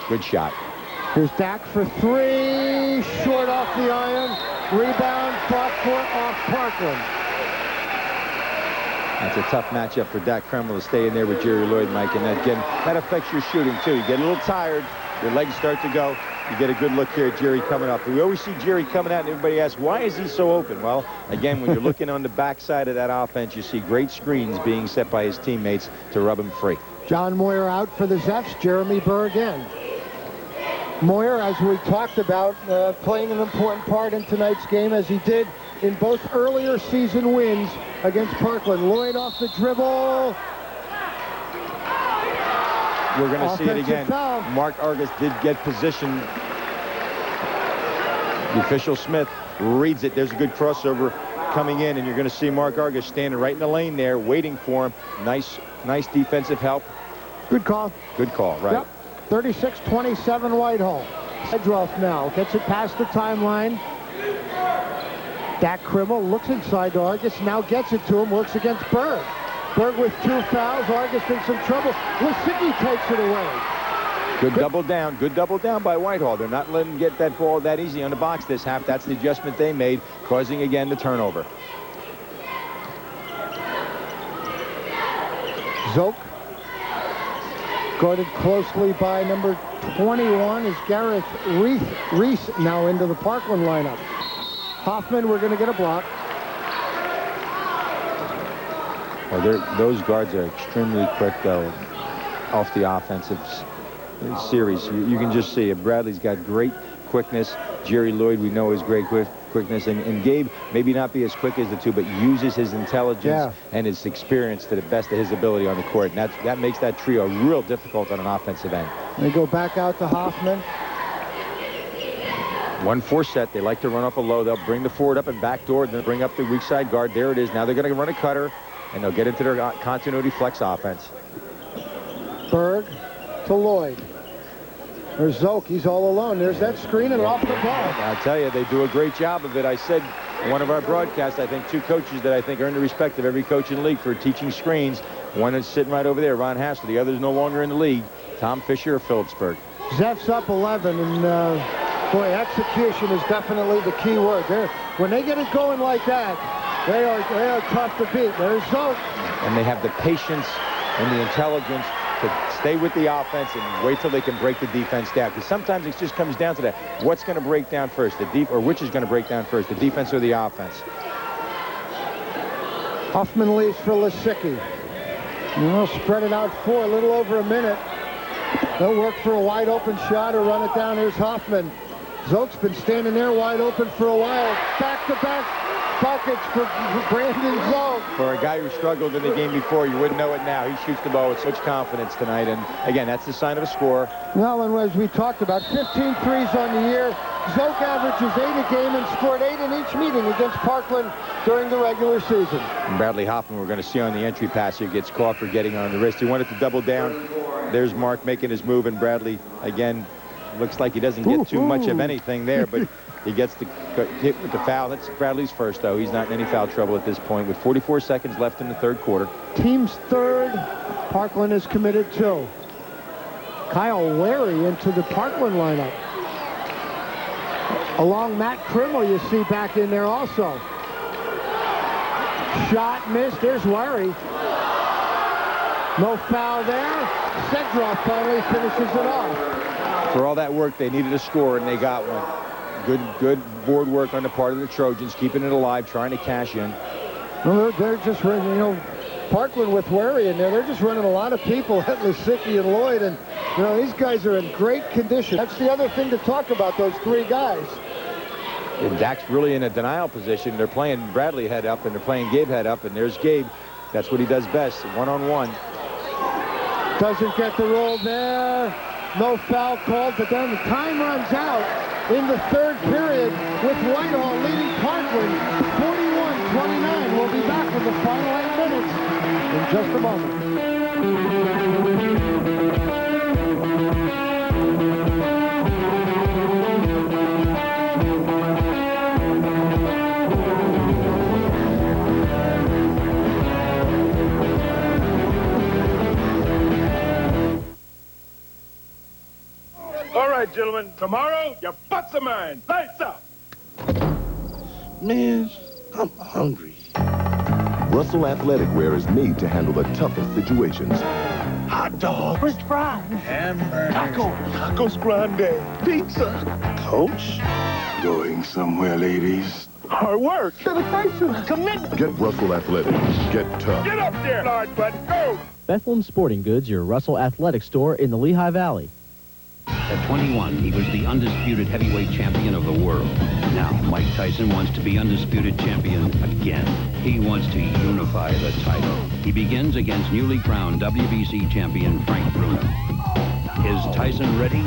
Good shot. Here's Dak for three. Short off the iron. Rebound, fought for off Parkland. That's a tough matchup for Dak Krimmel to stay in there with Jerry Lloyd, Mike, and that affects your shooting, too. You get a little tired, your legs start to go. You get a good look here at Jerry coming up. We always see Jerry coming out, and everybody asks, why is he so open? Well, again, when you're looking on the backside of that offense, you see great screens being set by his teammates to rub him free. John Moyer out for the Zepps. Jeremy Burr again. Moyer, as we talked about, playing an important part in tonight's game, as he did in both earlier season wins against Parkland. Lloyd off the dribble. We're going to see it again. Foul. Mark Argus did get position. The official Smith reads it. There's a good crossover coming in, and you're going to see Mark Argus standing right in the lane there, waiting for him. Nice defensive help. Good call. Good call, right. Yep. 36-27 Whitehall. Sedroff now gets it past the timeline. Dak Krimmel looks inside to Argus, now gets it to him, works against Berg. Berg with 2 fouls. Argus in some trouble. Lisicky takes it away. Good double down by Whitehall. They're not letting him get that ball that easy on the box this half. That's the adjustment they made, causing again the turnover. Zoke, guarded closely by number 21 is Gareth Reese now into the Parkland lineup. Hoffman, we're going to get a block. Well, those guards are extremely quick, though, off the offensive series. You can just see it. Bradley's got great quickness. Jerry Lloyd, we know his great quickness, and Gabe maybe not be as quick as the two, but uses his intelligence and his experience to the best of his ability on the court, and that makes that trio real difficult on an offensive end. They go back out to Hoffman. 1-4 set. They like to run up a low. They'll bring the forward up and backdoor, then bring up the weak side guard. There it is. Now they're going to run a cutter, and they'll get into their continuity flex offense. Berg to Lloyd. There's Zoke. He's all alone. There's that screen and off the ball. I'll tell you, they do a great job of it. I said in one of our broadcasts, I think two coaches that I think earn the respect of every coach in the league for teaching screens. One is sitting right over there, Ron Hassler. The other is no longer in the league, Tom Fisher of Phillipsburg. Zeff's up 11, and boy, execution is definitely the key word. When they get it going like that, they are tough to beat. There's Zoke. And they have the patience and the intelligence to stay with the offense and wait till they can break the defense down. Because sometimes it just comes down to that. What's going to break down first? Or which is going to break down first, the defense or the offense? Huffman leaves for Lisicki. They'll spread it out for a little over a minute. They'll work for a wide open shot or run it down. Here's Hoffman. Zoke's been standing there wide open for a while. Back-to-back buckets for Brandon Zoke. For a guy who struggled in the game before, you wouldn't know it now. He shoots the ball with such confidence tonight. And again, that's the sign of a scorer. Well, and as we talked about, 15 threes on the year. Zoke averages 8 a game and scored 8 in each meeting against Parkland during the regular season. And Bradley Hoffman, we're going to see on the entry pass here, gets caught for getting on the wrist. He wanted to double down. There's Mark making his move, and Bradley, again, looks like he doesn't get too much of anything there, but he gets the hit with the foul. That's Bradley's first, though. He's not in any foul trouble at this point with 44 seconds left in the third quarter. Team's third. Parkland is committed 2. Kyle Wary into the Parkland lineup. Along Matt Krimmel, you see back in there also. Shot missed. There's Wary. No foul there. Sedroff finally finishes it off. For all that work, they needed a score, and they got one. Good board work on the part of the Trojans, keeping it alive, trying to cash in. Well, they're just running, you know, Parkland with Wary in there. They're just running a lot of people at Lisicki and Lloyd, and, you know, these guys are in great condition. That's the other thing to talk about, those 3 guys. And Dak's really in a denial position. They're playing Bradley head up, and they're playing Gabe head up, and there's Gabe. That's what he does best, one-on-one. Doesn't get the roll there. No foul called, but then the time runs out in the third period with Whitehall leading Parkland 41-29. We'll be back with the final 8 minutes in just a moment. All right, gentlemen. Tomorrow, your butts are mine. Lights up. Man, I'm hungry. Russell Athletic Wear is made to handle the toughest situations. Hot dog. French fries. Hamburger. Tacos grande. Pizza. Coach? Going somewhere, ladies. Hard work. Dedication. Commitment. Get Russell Athletic. Get tough. Get up there, large butt. Go. Bethlehem Sporting Goods, your Russell Athletic store in the Lehigh Valley. At 21, he was the undisputed heavyweight champion of the world. Now, Mike Tyson wants to be undisputed champion again. He wants to unify the title. He begins against newly crowned WBC champion Frank Bruno. Is Tyson ready?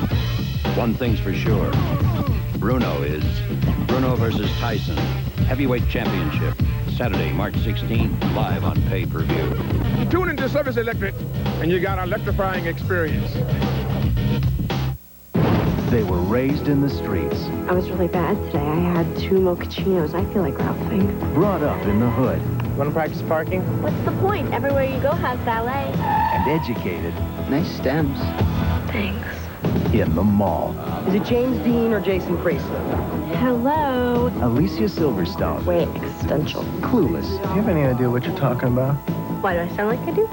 One thing's for sure. Bruno is. Bruno versus Tyson. Heavyweight championship. Saturday, March 16th, live on pay-per-view. Tune into Service Electric, and you got electrifying experience. They were raised in the streets. I was really bad today. I had 2 mochachinos. I feel like ralphing. Brought up in the hood. Want to practice parking? What's the point? Everywhere you go has valet. And educated. Nice stems. Thanks. In the mall. Is it James Dean or Jason Priestley? Hello. Alicia Silverstone. Way existential. Clueless. Do you have any idea what you're talking about? Why do I sound like I do?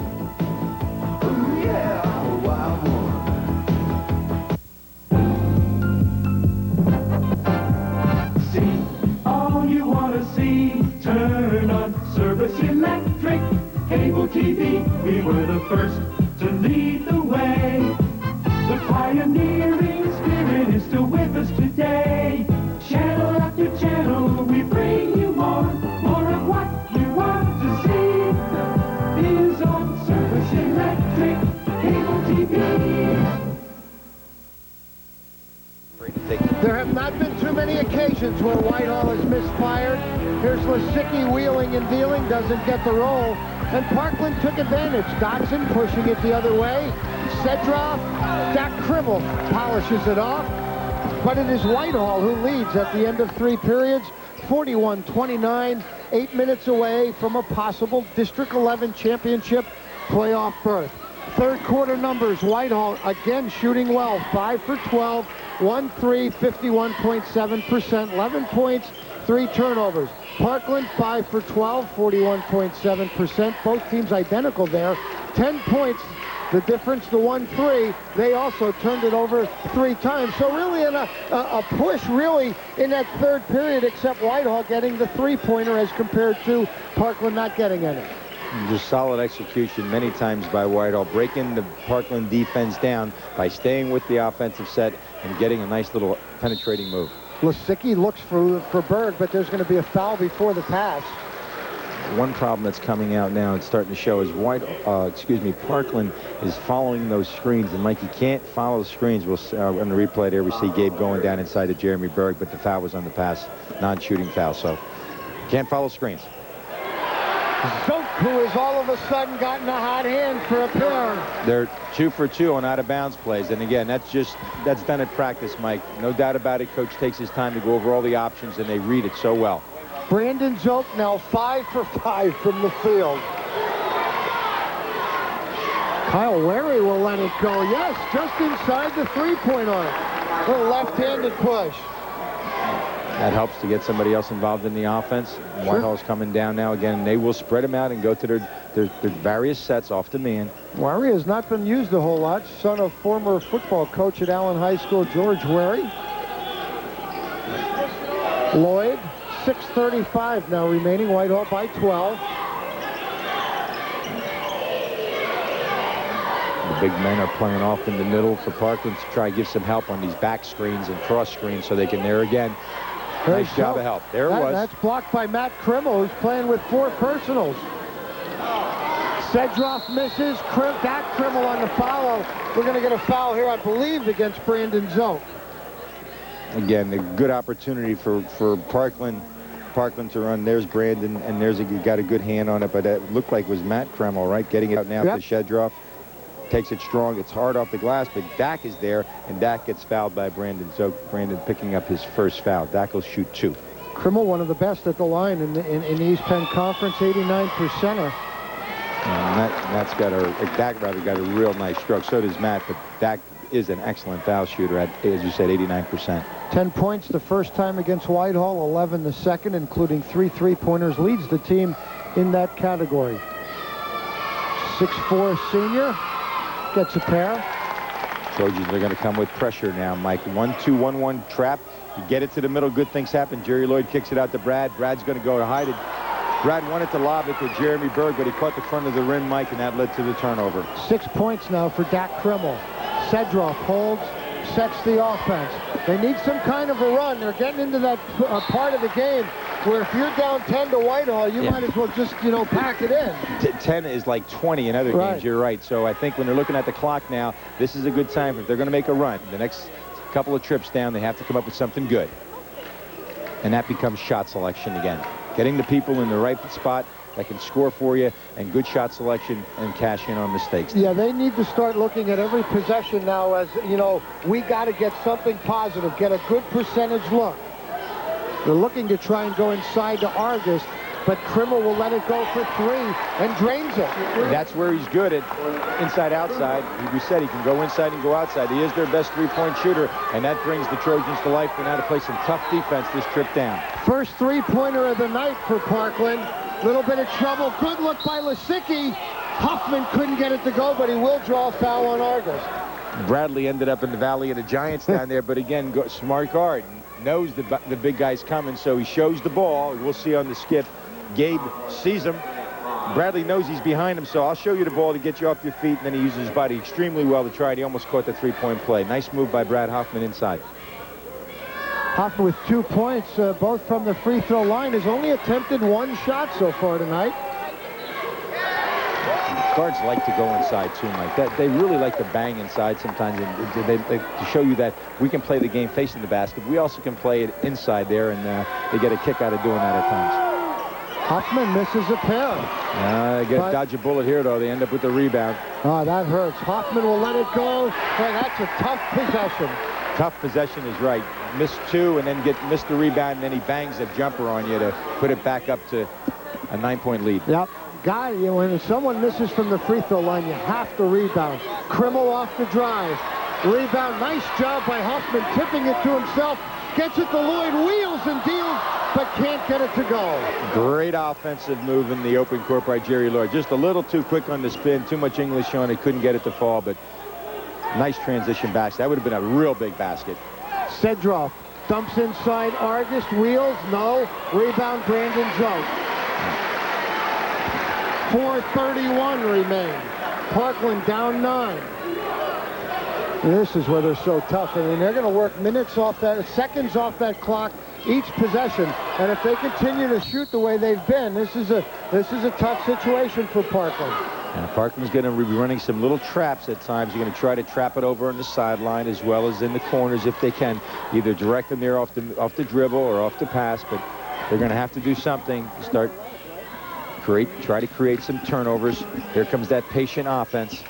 Turn on Service Electric Cable TV. We were the first to lead the way. The pioneering spirit is still with us today. misfired. Here's Lisicky wheeling and dealing, doesn't get the roll. And Parkland took advantage. Dotson pushing it the other way. Sedroff, Dak Krimmel polishes it off. But it is Whitehall who leads at the end of 3 periods, 41-29, 8 minutes away from a possible District 11 championship playoff berth. Third quarter numbers, Whitehall again shooting well, 5 for 12, 1-3, 51.7%, 11 points, 3 turnovers. Parkland 5 for 12, 41.7%. Both teams identical there. 10 points, the difference to 1-3. They also turned it over 3 times. So really in a push really in that third period, except Whitehall getting the 3-pointer as compared to Parkland not getting any. Just solid execution many times by Whitehall, breaking the Parkland defense down by staying with the offensive set and getting a nice little penetrating move. Lisicky looks for Berg, but there's going to be a foul before the pass. One problem that's coming out now and starting to show is Parkland is following those screens, and Mike, you can't follow the screens. On the replay there, we see Gabe going down inside to Jeremy Berg, but the foul was on the pass, non-shooting foul, so can't follow screens. Zook, who has all of a sudden gotten a hot hand for a pair. They're 2 for 2 on out-of-bounds plays, and again, that's done at practice, Mike. No doubt about it. Coach takes his time to go over all the options, and they read it so well. Brandon Zook now 5 for 5 from the field. Kyle Larry will let it go. Yes, just inside the 3-point arc. A left-handed push. That helps to get somebody else involved in the offense. Whitehall's coming down now again. They will spread them out and go to their various sets off the man. Wary has not been used a whole lot. Son of former football coach at Allen High School, George Wary. Lloyd, 6:35 now remaining. Whitehall by 12. The big men are playing off in the middle for Parkland to try to give some help on these back screens and cross screens so they can there again. Nice job of help. There it was. That's blocked by Matt Krimmel, who's playing with 4 personals. Sedroff misses. Dak Krimmel on the follow. We're going to get a foul here, I believe, against Brandon Zook. Again, a good opportunity for Parkland to run. There's Brandon, and got a good hand on it, but it looked like it was Matt Krimmel, right? Getting it out now to Sedroff. Takes it strong. It's hard off the glass, but Dak is there, and Dak gets fouled by Brandon Zook. Brandon picking up his first foul. Dak will shoot 2. Krimmel, one of the best at the line in the East Penn Conference, 89%er. Dak got a real nice stroke. So does Matt, but Dak is an excellent foul shooter at, as you said, 89%. 10 points the first time against Whitehall, 11 the second, including 3 3-pointers. Leads the team in that category. 6'4" senior. Gets a pair. Trojans are going to come with pressure now, Mike. 1-2-1-1 trap. You get it to the middle, good things happen. Jerry Lloyd kicks it out to Brad. Brad's going to go to hide it. Brad wanted to lob it to Jeremy Berg, but he caught the front of the rim, Mike, and that led to the turnover. 6 points now for Dak Krimmel. Sedroff holds, sets the offense. They need some kind of a run. They're getting into that part of the game where if you're down 10 to Whitehall, you might as well just, pack it in. 10 is like 20 in other games, you're right. So I think when they're looking at the clock now, this is a good time. If they're going to make a run, the next couple of trips down, they have to come up with something good. And that becomes shot selection again. Getting the people in the right spot that can score for you, and good shot selection and cash in on mistakes. Yeah, they need to start looking at every possession now as, we got to get something positive, get a good percentage look. They're looking to try and go inside to Argus, but Krimmel will let it go for 3 and drains it. That's where he's good at inside-outside. We said he can go inside and go outside. He is their best 3-point shooter, and that brings the Trojans to life. They're now to play some tough defense this trip down. First 3-pointer of the night for Parkland. Little bit of trouble. Good look by Lisicky. Huffman couldn't get it to go, but he will draw a foul on Argus. Bradley ended up in the Valley of the Giants down there, but again, smart guard. Knows the big guy's coming, so he shows the ball. We'll see on the skip. Gabe sees him. Bradley knows he's behind him, so I'll show you the ball to get you off your feet, and then he uses his body extremely well to try it. He almost caught the 3-point play. Nice move by Brad Hoffman inside. Hoffman with 2 points, both from the free throw line, has only attempted 1 shot so far tonight. Guards like to go inside too, Mike. They really like to bang inside sometimes, and they to show you that we can play the game facing the basket. We also can play it inside there, and they get a kick out of doing that at times. Hoffman misses a pair. Dodge a bullet here, though. They end up with the rebound. Oh, that hurts. Hoffman will let it go. Boy, that's a tough possession. Tough possession is right. Miss two and then miss the rebound, and then he bangs a jumper on you to put it back up to a 9-point lead. Yep. When someone misses from the free throw line, you have to rebound. Krimmel off the drive. Rebound. Nice job by Hoffman, tipping it to himself. Gets it to Lloyd, wheels and deals, but can't get it to go. Great offensive move in the open court by Jerry Lloyd. Just a little too quick on the spin, too much English on it, couldn't get it to fall, but nice transition basket. That would have been a real big basket. Sedroff dumps inside Argus, wheels, no. Rebound, Brandon Zoke. 4:31 remain. Parkland down 9. This is where they're so tough. I mean, they're going to work seconds off that clock each possession. And if they continue to shoot the way they've been, this is a tough situation for Parkland. And Parkland's going to be running some little traps at times. You're going to try to trap it over on the sideline as well as in the corners if they can. Either direct them there off the dribble or off the pass, but they're going to have to do something to try to create some turnovers. Here comes that patient offense.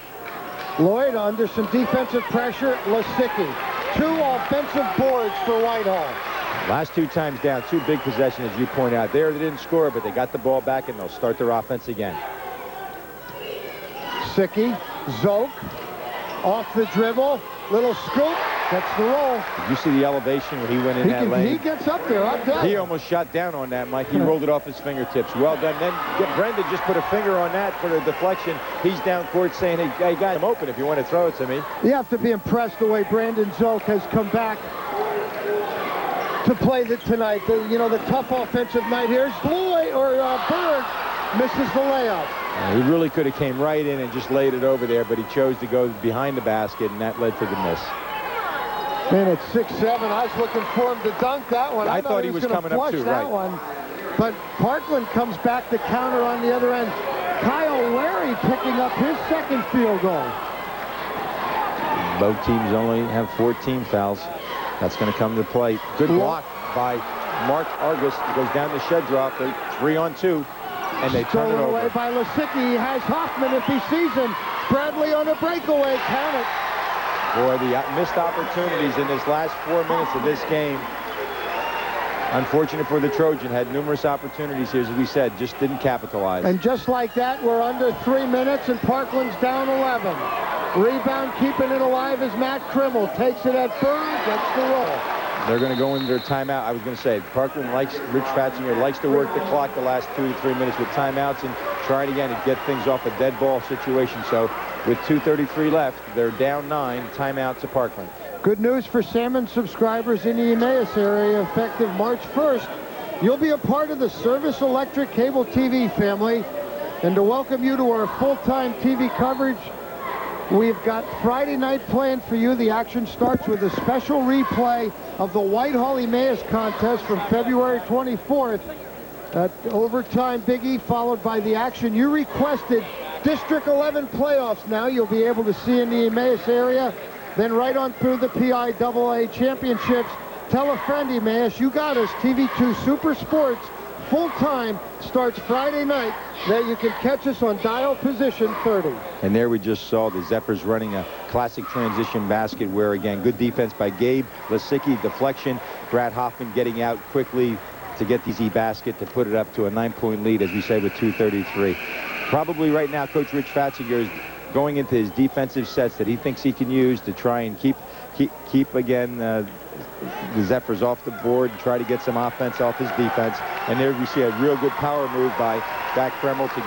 Lloyd under some defensive pressure. Lasicki. 2 offensive boards for Whitehall. Last 2 times down, 2 big possessions, as you point out. There they didn't score, but they got the ball back, and they'll start their offense again. Lasicki. Zoke. Off the dribble. Little scoop. Gets the roll. Did you see the elevation when he went in that lane? He gets up there. I'll tell you. He almost shot down on that, Mike. He rolled it off his fingertips. Well done. Then Brendan just put a finger on that for the deflection. He's down court saying, hey, guys, I'm open if you want to throw it to me. You have to be impressed the way Brandon Zoke has come back to play tonight. The tough offensive night here. Berg misses the layup. He really could have came right in and just laid it over there, but he chose to go behind the basket, and that led to the miss. Man, it's 6-7. I was looking for him to dunk that one. I thought he was coming up too, that right? One. But Parkland comes back to counter on the other end. Kyle Wary picking up his second field goal. Both teams only have 14 fouls. That's going to come to play. Good block by Mark Argus. He goes down the shed drop. They're 3-on-2. And they turn it over. Away by Lasicki. He has Hoffman if he sees him. Bradley on a breakaway. Count it. Boy, the missed opportunities in this last 4 minutes of this game. Unfortunate for the Trojan. Had numerous opportunities here, as we said, just didn't capitalize. And just like that, we're under 3 minutes, and Parkland's down 11. Rebound keeping it alive is Matt Krimmel. Takes it at Berg, gets the roll. They're going to go into their timeout. I was going to say, Parkland Rich Fatzinger likes to work the clock the last 2 to 3 minutes with timeouts and try it again and get things off a dead ball situation. So with 2:33 left, they're down 9, timeout to Parkland. Good news for Salmon subscribers in the Emmaus area, effective March 1st. You'll be a part of the Service Electric Cable TV family. And to welcome you to our full-time TV coverage, we've got Friday night planned for you. The action starts with a special replay of the Whitehall Emmaus contest from February 24th. At overtime, Big E, followed by the action you requested. District 11 playoffs now you'll be able to see in the Emmaus area. Then right on through the PIAA championships. Tell a friend, Emmaus. You got us. TV2 Super Sports full-time starts Friday night. That you can catch us on dial position 30. And there we just saw the Zephyrs running a classic transition basket where, again, good defense by Gabe Lasicki, deflection. Brad Hoffman getting out quickly to get the basket to put it up to a 9-point lead, as we say, with 2:33. Probably right now, Coach Rich Fatzinger is going into his defensive sets that he thinks he can use to try and keep again, the Zephyrs off the board, try to get some offense off his defense. And there we see a real good power move by Matt Krimmel to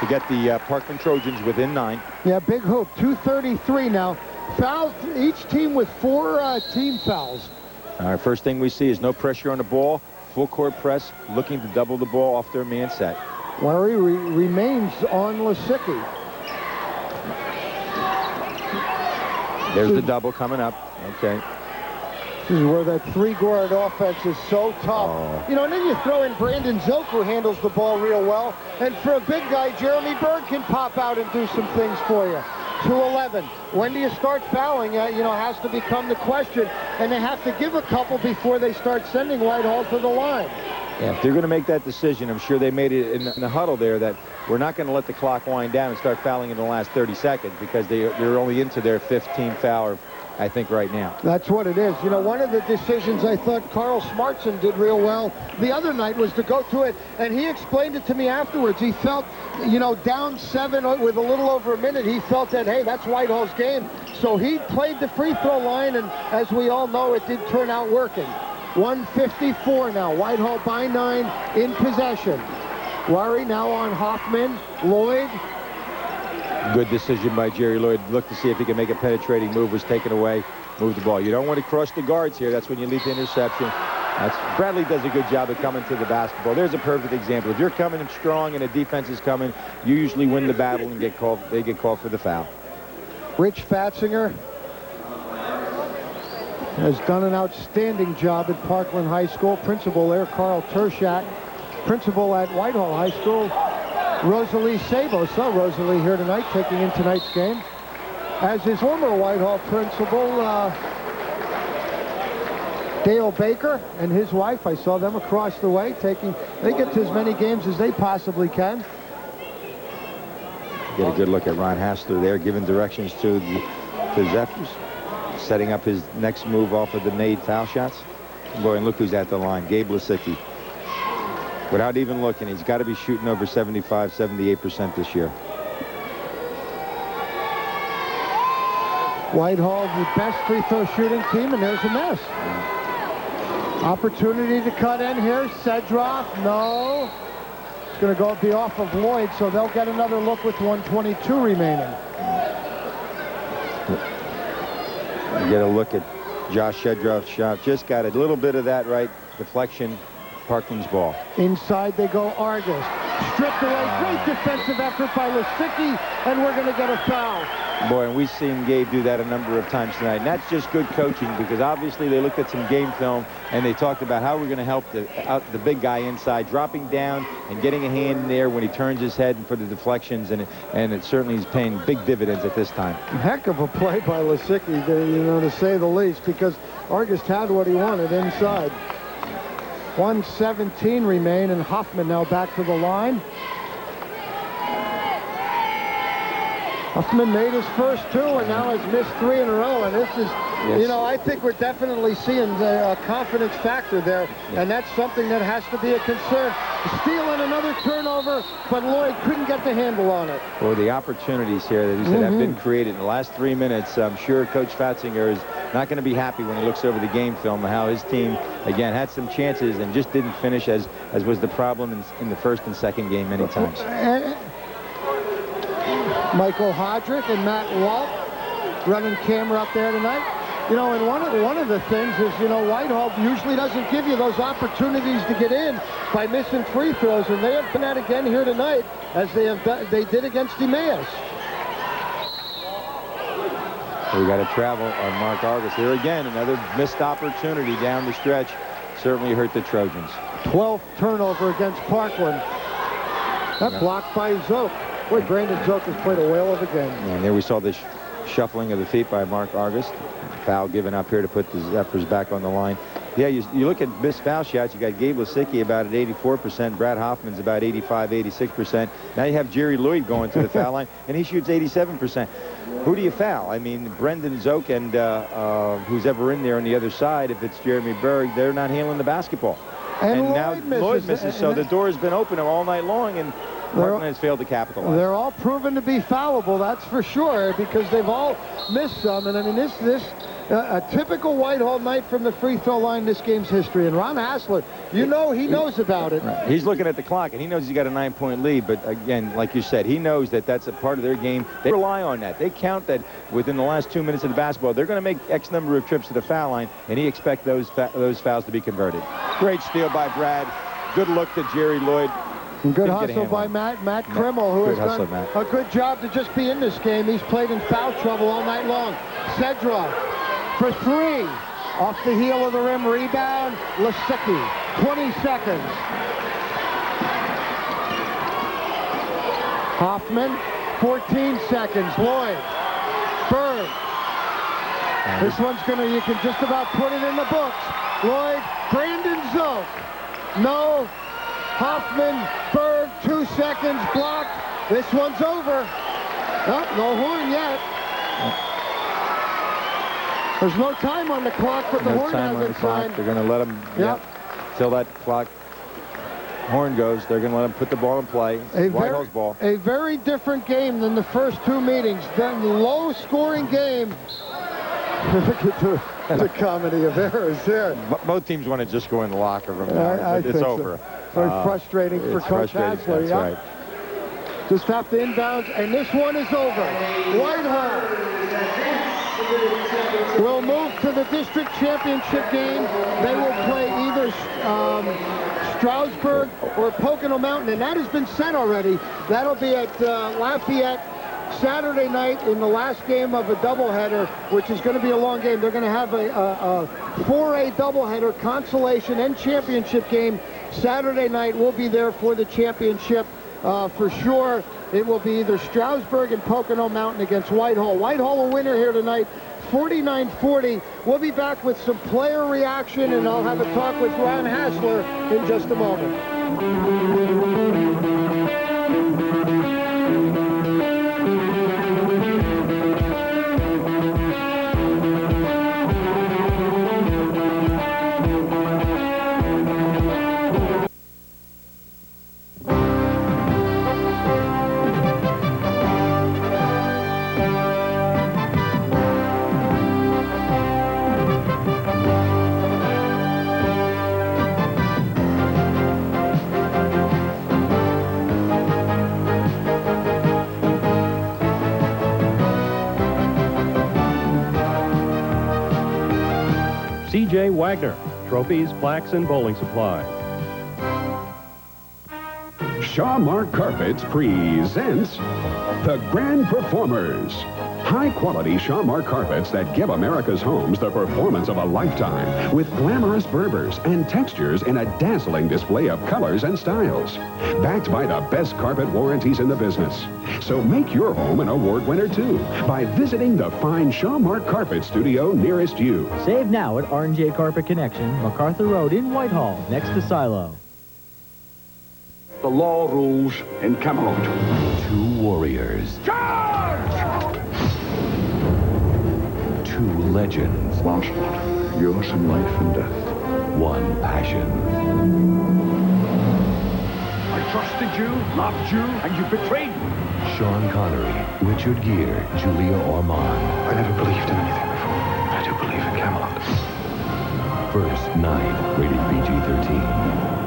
get the Parkland Trojans within 9. Yeah, big hoop. 2:33 now. Fouls, each team with 4 team fouls. All right, first thing we see is no pressure on the ball, full court press, looking to double the ball off their man set. Wary remains on Lasicki. There's the double coming up. Okay. This is where that three-guard offense is so tough. You know, and then you throw in Brandon Zook, who handles the ball real well. And for a big guy, Jeremy Berg can pop out and do some things for you. 2-11. When do you start fouling? You know, has to become the question. And they have to give a couple before they start sending Whitehall to the line. Yeah, if they're going to make that decision, I'm sure they made it in the huddle there, that we're not going to let the clock wind down and start fouling in the last 30 seconds because they're only into their 15th foul, I think, right now. That's what it is. You know, one of the decisions I thought Carl Smartson did real well the other night was to go to it, and he explained it to me afterwards. He felt, you know, down 7 with a little over a minute, he felt that, hey, that's Whitehall's game. So he played the free throw line, and as we all know, it did turn out working. 1:54 now. Whitehall by 9 in possession. Worry now on Hoffman. Lloyd. Good decision by Jerry Lloyd. Looked to see if he could make a penetrating move. Was taken away. Moved the ball. You don't want to crush the guards here. That's when you lead to interception. Bradley does a good job of coming to the basketball. There's a perfect example. If you're coming strong and a defense is coming, you usually win the battle and get called. They get called for the foul. Rich Fatzinger has done an outstanding job at Parkland High School. Principal there, Carl Tershak. Principal at Whitehall High School, Rosalie Sabo. Saw Rosalie here tonight, taking in tonight's game. As his former Whitehall principal, Dale Baker and his wife, I saw them across the way taking, they get to as many games as they possibly can. Get a good look at Ron Hassler there, giving directions to the Zephyrs, setting up his next move off of the made foul shots. Boy, and look who's at the line, Gabe Lisicki. Without even looking, he's got to be shooting over 75, 78% this year. Whitehall, the best free throw shooting team, and there's a miss. Opportunity to cut in here. Sedroff, no. It's going to be off of Lloyd, so they'll get another look with 1:22 remaining. Get a look at Josh Sedroff's shot. Just got a little bit of that right deflection. Parkland's ball. Inside they go. Argus stripped away. Great defensive effort by Lisicki, and we're going to get a foul. Boy, and we've seen Gabe do that a number of times tonight, and that's just good coaching, because obviously they looked at some game film and they talked about how we're going to help the big guy inside, dropping down and getting a hand in there when he turns his head for the deflections, and it certainly is paying big dividends at this time. Heck of a play by Lisicki, you know, to say the least, because Argus had what he wanted inside. 1:17 remain, and Hoffman now back to the line. Hoffman made his first 2 and now has missed 3 in a row, and this is, yes, you know, I think we're definitely seeing the confidence factor there, and that's something that has to be a concern. Steal and another turnover, but Lloyd couldn't get the handle on it. Well, the opportunities here that he said have been created in the last 3 minutes. I'm sure Coach Fatzinger is not going to be happy when he looks over the game film and how his team, again, had some chances and just didn't finish, as was the problem in the first and second game many times. Michael Hodrick and Matt Walt running camera up there tonight. You know, and one of the things is, you know, Whitehall usually doesn't give you those opportunities to get in by missing free throws, and they have done that again here tonight, as they did against Emmaus. We got to travel on Mark Argus. Here again, another missed opportunity down the stretch. Certainly hurt the Trojans. 12th turnover against Parkland. That blocked by Zook. Boy, Brandon Zook has played a whale of a game. And there we saw the shuffling of the feet by Mark Argus. Foul given up here to put the Zephyrs back on the line. Yeah, you look at missed foul shots. You got Gabe Lisicki about at 84%. Brad Hoffman's about 85, 86%. Now you have Jerry Lloyd going to the foul line, and he shoots 87%. Who do you foul? I mean, Brendan Zook and who's ever in there on the other side, if it's Jeremy Berg, they're not handling the basketball. And now Lloyd misses, so the door has been open all night long, and Parkland has failed to capitalize. They're all proven to be fallible, that's for sure, because they've all missed some. And I mean, this a typical Whitehall night from the free throw line in this game's history. And Ron Hassler, you know, he knows about it. Right. He's looking at the clock, and he knows he's got a 9-point lead. But again, like you said, he knows that that's a part of their game. They rely on that. They count that within the last 2 minutes of the basketball, they're going to make X number of trips to the foul line, and he expects those fouls to be converted. Great steal by Brad. Good look to Jerry Lloyd. Good hustle by Matt Krimmel, who has done a good job to just be in this game. He's played in foul trouble all night long. Sedroff for 3. Off the heel of the rim, rebound, Lasicki, 20 seconds. Hoffman, 14 seconds. Lloyd, Berg. This one's you can just about put it in the books. Lloyd, Brandon Zoe. No. Hoffman, Berg, 2 seconds, blocked. This one's over. Oh, no horn yet. There's no time on the clock, but the horn hasn't signed. They're going to let them, till that clock horn goes, they're going to let them put the ball in play. Whitehall's ball. A very different game than the first 2 meetings. The low-scoring game. Look at the comedy of errors here. Both teams want to just go in the locker room. It's over. So. Very frustrating for Coach Hassler. That's right. Just have to inbounds, and this one is over. Whitehall will move to the district championship game. They will play either Stroudsburg or Pocono Mountain, and that has been said already. That'll be at Lafayette Saturday night in the last game of a doubleheader, which is going to be a long game. They're going to have a 4A doubleheader, consolation and championship game Saturday night. We'll be there for the championship for sure. It will be either Stroudsburg and Pocono Mountain against Whitehall. Whitehall a winner here tonight, 49-40. We'll be back with some player reaction, and I'll have a talk with Ron Hassler in just a moment. C.J. Wagner, trophies, plaques, and bowling supply. Shawmark Carpets presents The Grand Performers. High-quality Shawmark carpets that give America's homes the performance of a lifetime with glamorous Berbers and textures in a dazzling display of colors and styles. Backed by the best carpet warranties in the business. So make your home an award winner, too, by visiting the fine Shawmark Carpet Studio nearest you. Save now at R&J Carpet Connection, MacArthur Road in Whitehall, next to Silo. The law rules in Camelot. 2 warriors. Charge! 2 legends. Lancelot, yours in life and death. 1 passion. I trusted you, loved you, and you betrayed me. Sean Connery, Richard Gere, Julia Ormond. I never believed in anything before. I do believe in Camelot. First Night, rated PG-13.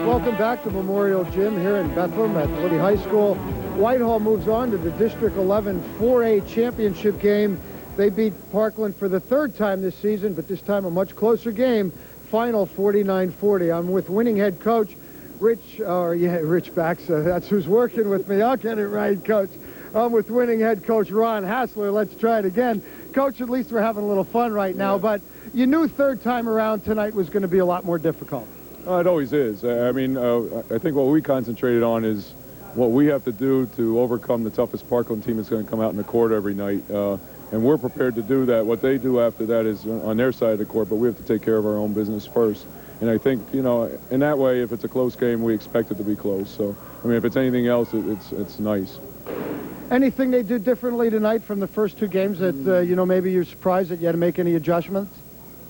Welcome back to Memorial Gym here in Bethlehem at Liddy High School. Whitehall moves on to the District 11 4A championship game. They beat Parkland for the 3rd time this season, but this time a much closer game. Final 49-40. I'm with winning head coach Rich Baxa. That's who's working with me. I'll get it right, Coach. I'm with winning head coach Ron Hassler. Let's try it again. Coach, at least we're having a little fun right now, but you knew 3rd time around tonight was going to be a lot more difficult. It always is. I think what we concentrated on is what we have to do to overcome the toughest Parkland team that's going to come out in the court every night. And we're prepared to do that. What they do after that is on their side of the court, but we have to take care of our own business first. And I think, in that way, if it's a close game, we expect it to be close. So, if it's anything else, it's nice. Anything they do differently tonight from the first two games that, you know, maybe you're surprised that you had to make any adjustments?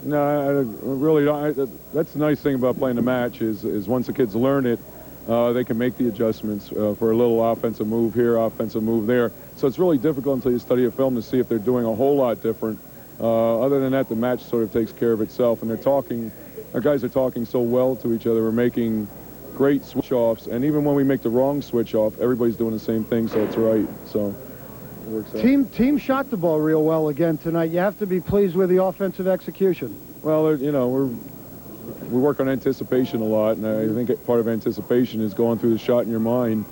No, I really don't. That's the nice thing about playing the match is once the kids learn it, they can make the adjustments for a little offensive move here, offensive move there. So it's really difficult until you study a film to see if they're doing a whole lot different. Other than that, the match sort of takes care of itself, and they're talking. Our guys are talking so well to each other. We're making great switch-offs, and even when we make the wrong switch-off, everybody's doing the same thing, so it's right. So it works out. Team shot the ball real well again tonight. You have to be pleased with the offensive execution. Well, you know, we work on anticipation a lot, and I think part of anticipation is going through the shot in your mind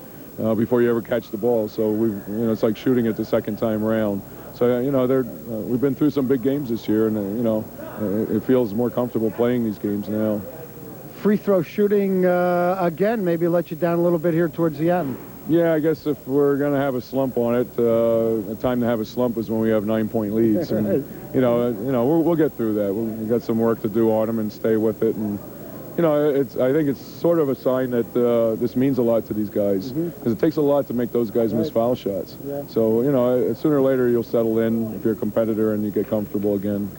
before you ever catch the ball. So it's like shooting it the second time around. So you know, we've been through some big games this year, and you know, it feels more comfortable playing these games now. Free throw shooting again maybe let you down a little bit here towards the end. Yeah, I guess if we're going to have a slump on it, the time to have a slump is when we have 9-point leads. And, you know, we'll get through that. We've got some work to do on them and stay with it. And, you know, I think it's sort of a sign that this means a lot to these guys, because it takes a lot to make those guys miss foul shots. Yeah. So, you know, sooner or later you'll settle in if you're a competitor and you get comfortable again.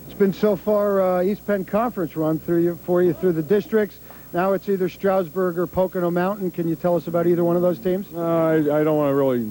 It's been so far East Penn Conference run for you through the districts. Now it's either Stroudsburg or Pocono Mountain. Can you tell us about either one of those teams? I don't want to really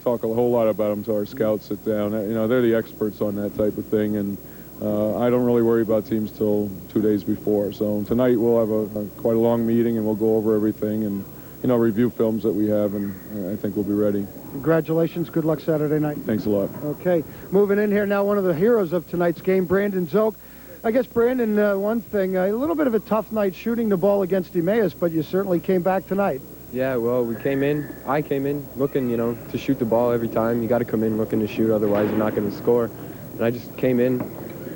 talk a whole lot about them until our scouts sit down. You know, they're the experts on that type of thing, and I don't really worry about teams till 2 days before. So tonight we'll have quite a long meeting, and we'll go over everything and, you know, review films that we have, and I think we'll be ready. Congratulations. Good luck Saturday night. Thanks a lot. Okay. Moving in here now, one of the heroes of tonight's game, Brandon Zook. I guess, Brandon, one thing, a little bit of a tough night shooting the ball against Emmaus, but you certainly came back tonight. Yeah, well, I came in looking, you know, to shoot the ball every time. You got to come in looking to shoot, otherwise you're not going to score. And I just came in.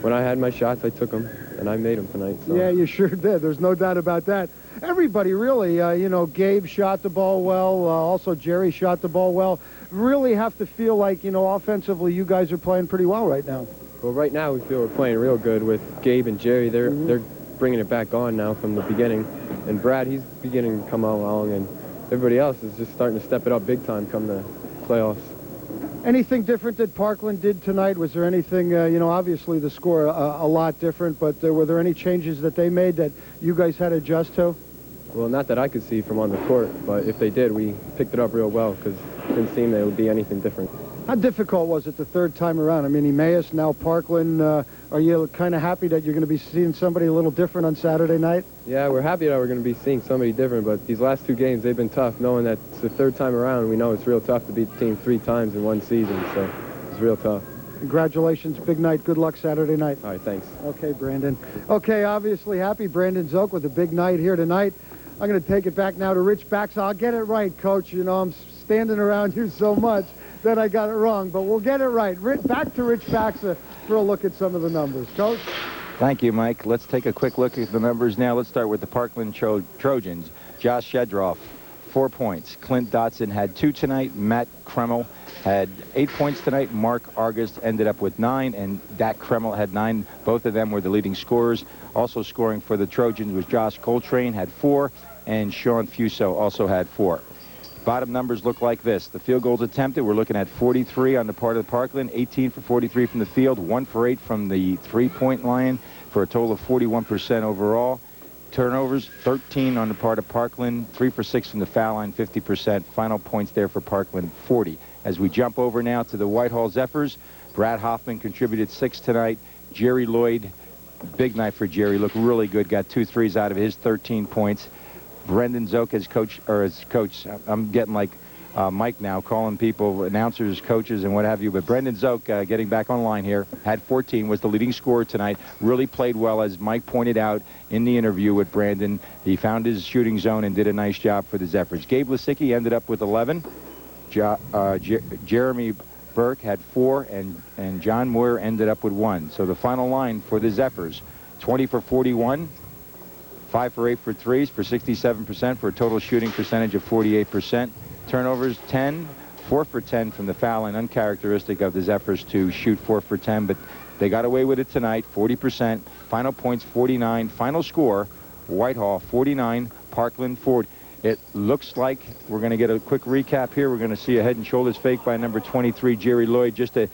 When I had my shots, I took them, and I made them tonight. So. Yeah, you sure did. There's no doubt about that. Everybody really, you know, Gabe shot the ball well. Also, Jerry shot the ball well. Really have to feel like, you know, offensively, you guys are playing pretty well right now. Well, right now we feel we're playing real good with Gabe and Jerry. They're bringing it back on now from the beginning. And Brad, he's beginning to come along, and everybody else is just starting to step it up big time come the playoffs. Anything different that Parkland did tonight? Was there anything, you know, obviously the score a lot different, but were there any changes that they made that you guys had to adjust to? Well, not that I could see from on the court, but if they did, we picked it up real well because it didn't seem there would be anything different. How difficult was it the third time around? I mean, Emmaus, now Parkland. Are you kind of happy that you're going to be seeing somebody a little different on Saturday night? Yeah, we're happy that we're going to be seeing somebody different, but these last two games, they've been tough. Knowing that it's the third time around, we know it's real tough to beat the team 3 times in one season, so it's real tough. Congratulations, big night. Good luck Saturday night. All right, thanks. Okay, Brandon. Okay, obviously happy Brandon Zook with a big night here tonight. I'm going to take it back now to Rich Baxa. I'll get it right, Coach. You know, I'm standing around you so much that I got it wrong, but we'll get it right. Back to Rich Baxa for a look at some of the numbers. Coach? Thank you, Mike. Let's take a quick look at the numbers now. Let's start with the Parkland Trojans. Josh Shedroff, 4 points. Clint Dotson had 2 tonight. Matt Kreml had 8 points tonight. Mark Argus ended up with 9, and Dak Kreml had 9. Both of them were the leading scorers. Also scoring for the Trojans was Josh Coltrane, had 4, and Sean Fuso also had 4. Bottom numbers look like this. The field goals attempted, we're looking at 43 on the part of the Parkland, 18 for 43 from the field, 1 for 8 from the three-point line, for a total of 41% overall. Turnovers, 13 on the part of Parkland, 3 for 6 from the foul line, 50%. Final points there for Parkland, 40. As we jump over now to the Whitehall Zephyrs, Brad Hoffman contributed 6 tonight. Jerry Lloyd, big night for Jerry, looked really good, got 2 threes out of his 13 points. Brendan Zook as coach, I'm getting like Mike now, calling people announcers, coaches, and what have you. But Brendan Zook, getting back online here, had 14, was the leading scorer tonight. Really played well, as Mike pointed out in the interview with Brandon. He found his shooting zone and did a nice job for the Zephyrs. Gabe Lisicki ended up with 11. Jeremy Burke had 4, and John Moyer ended up with 1. So the final line for the Zephyrs, 20 for 41. 5 for 8 for threes for 67%, for a total shooting percentage of 48%. Turnovers 10, 4 for 10 from the foul line, uncharacteristic of the Zephyrs to shoot 4 for 10, but they got away with it tonight, 40%. Final points 49. Final score, Whitehall 49, Parkland 40. It looks like we're going to get a quick recap here. We're going to see a head and shoulders fake by number 23, Jerry Lloyd. Just a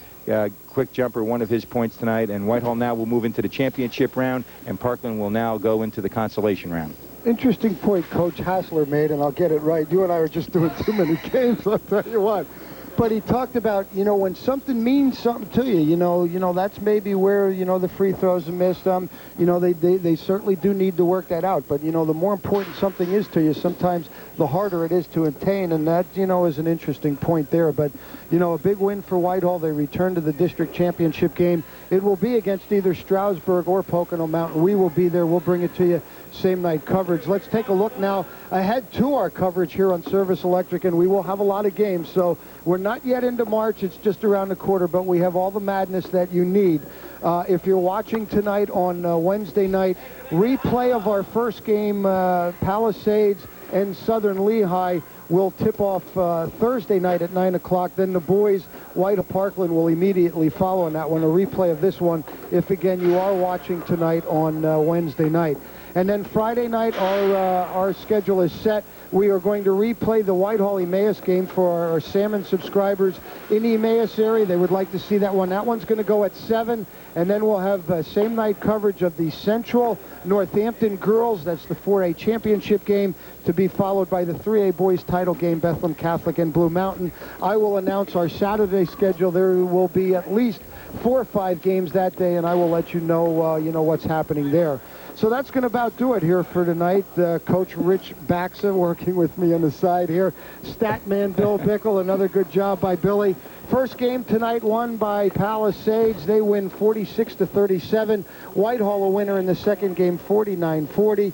quick jumper, one of his points tonight. And Whitehall now will move into the championship round, and Parkland will now go into the consolation round. Interesting point Coach Hassler made, and I'll get it right. You and I are just doing too many games, I'll tell you what. But he talked about, you know, when something means something to you, you know, that's maybe where, you know, the free throws are missed. You know, they certainly do need to work that out. But, you know, the more important something is to you, sometimes the harder it is to attain. And that, you know, is an interesting point there. But, you know, a big win for Whitehall. They return to the district championship game. It will be against either Stroudsburg or Pocono Mountain. We will be there. We'll bring it to you same night coverage. Let's take a look now ahead to our coverage here on Service Electric, and we will have a lot of games. So we're not yet into March. It's just around the corner, but we have all the madness that you need. If you're watching tonight on Wednesday night, replay of our first game, Palisades and Southern Lehigh, will tip off Thursday night at 9 o'clock. Then the boys, Whitehall Parkland, will immediately follow on that one. A replay of this one, if again you are watching tonight on Wednesday night. And then Friday night, our schedule is set. We are going to replay the Whitehall Emmaus game for our Salmon subscribers in the Emmaus area. They would like to see that one. That one's going to go at 7. And then we'll have same night coverage of the Central Northampton girls. That's the 4A championship game, to be followed by the 3A boys title game, Bethlehem Catholic and Blue Mountain. I will announce our Saturday schedule. There will be at least 4 or 5 games that day, and I will let you know, you know, what's happening there. So that's going to about do it here for tonight. Coach Rich Baxa working with me on the side here. Statman Bill Bickle, another good job by Billy. First game tonight won by Palisades. They win 46-37. Whitehall a winner in the second game, 49-40.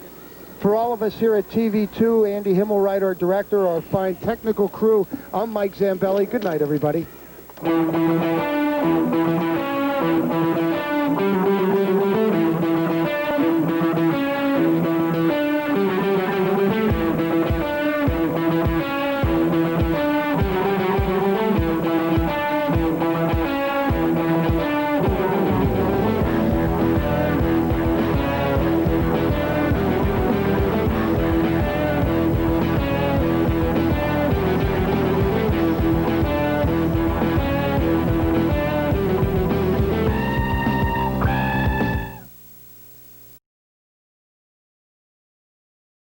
For all of us here at TV2, Andy Himmelwright, our director, our fine technical crew, I'm Mike Zambelli. Good night, everybody.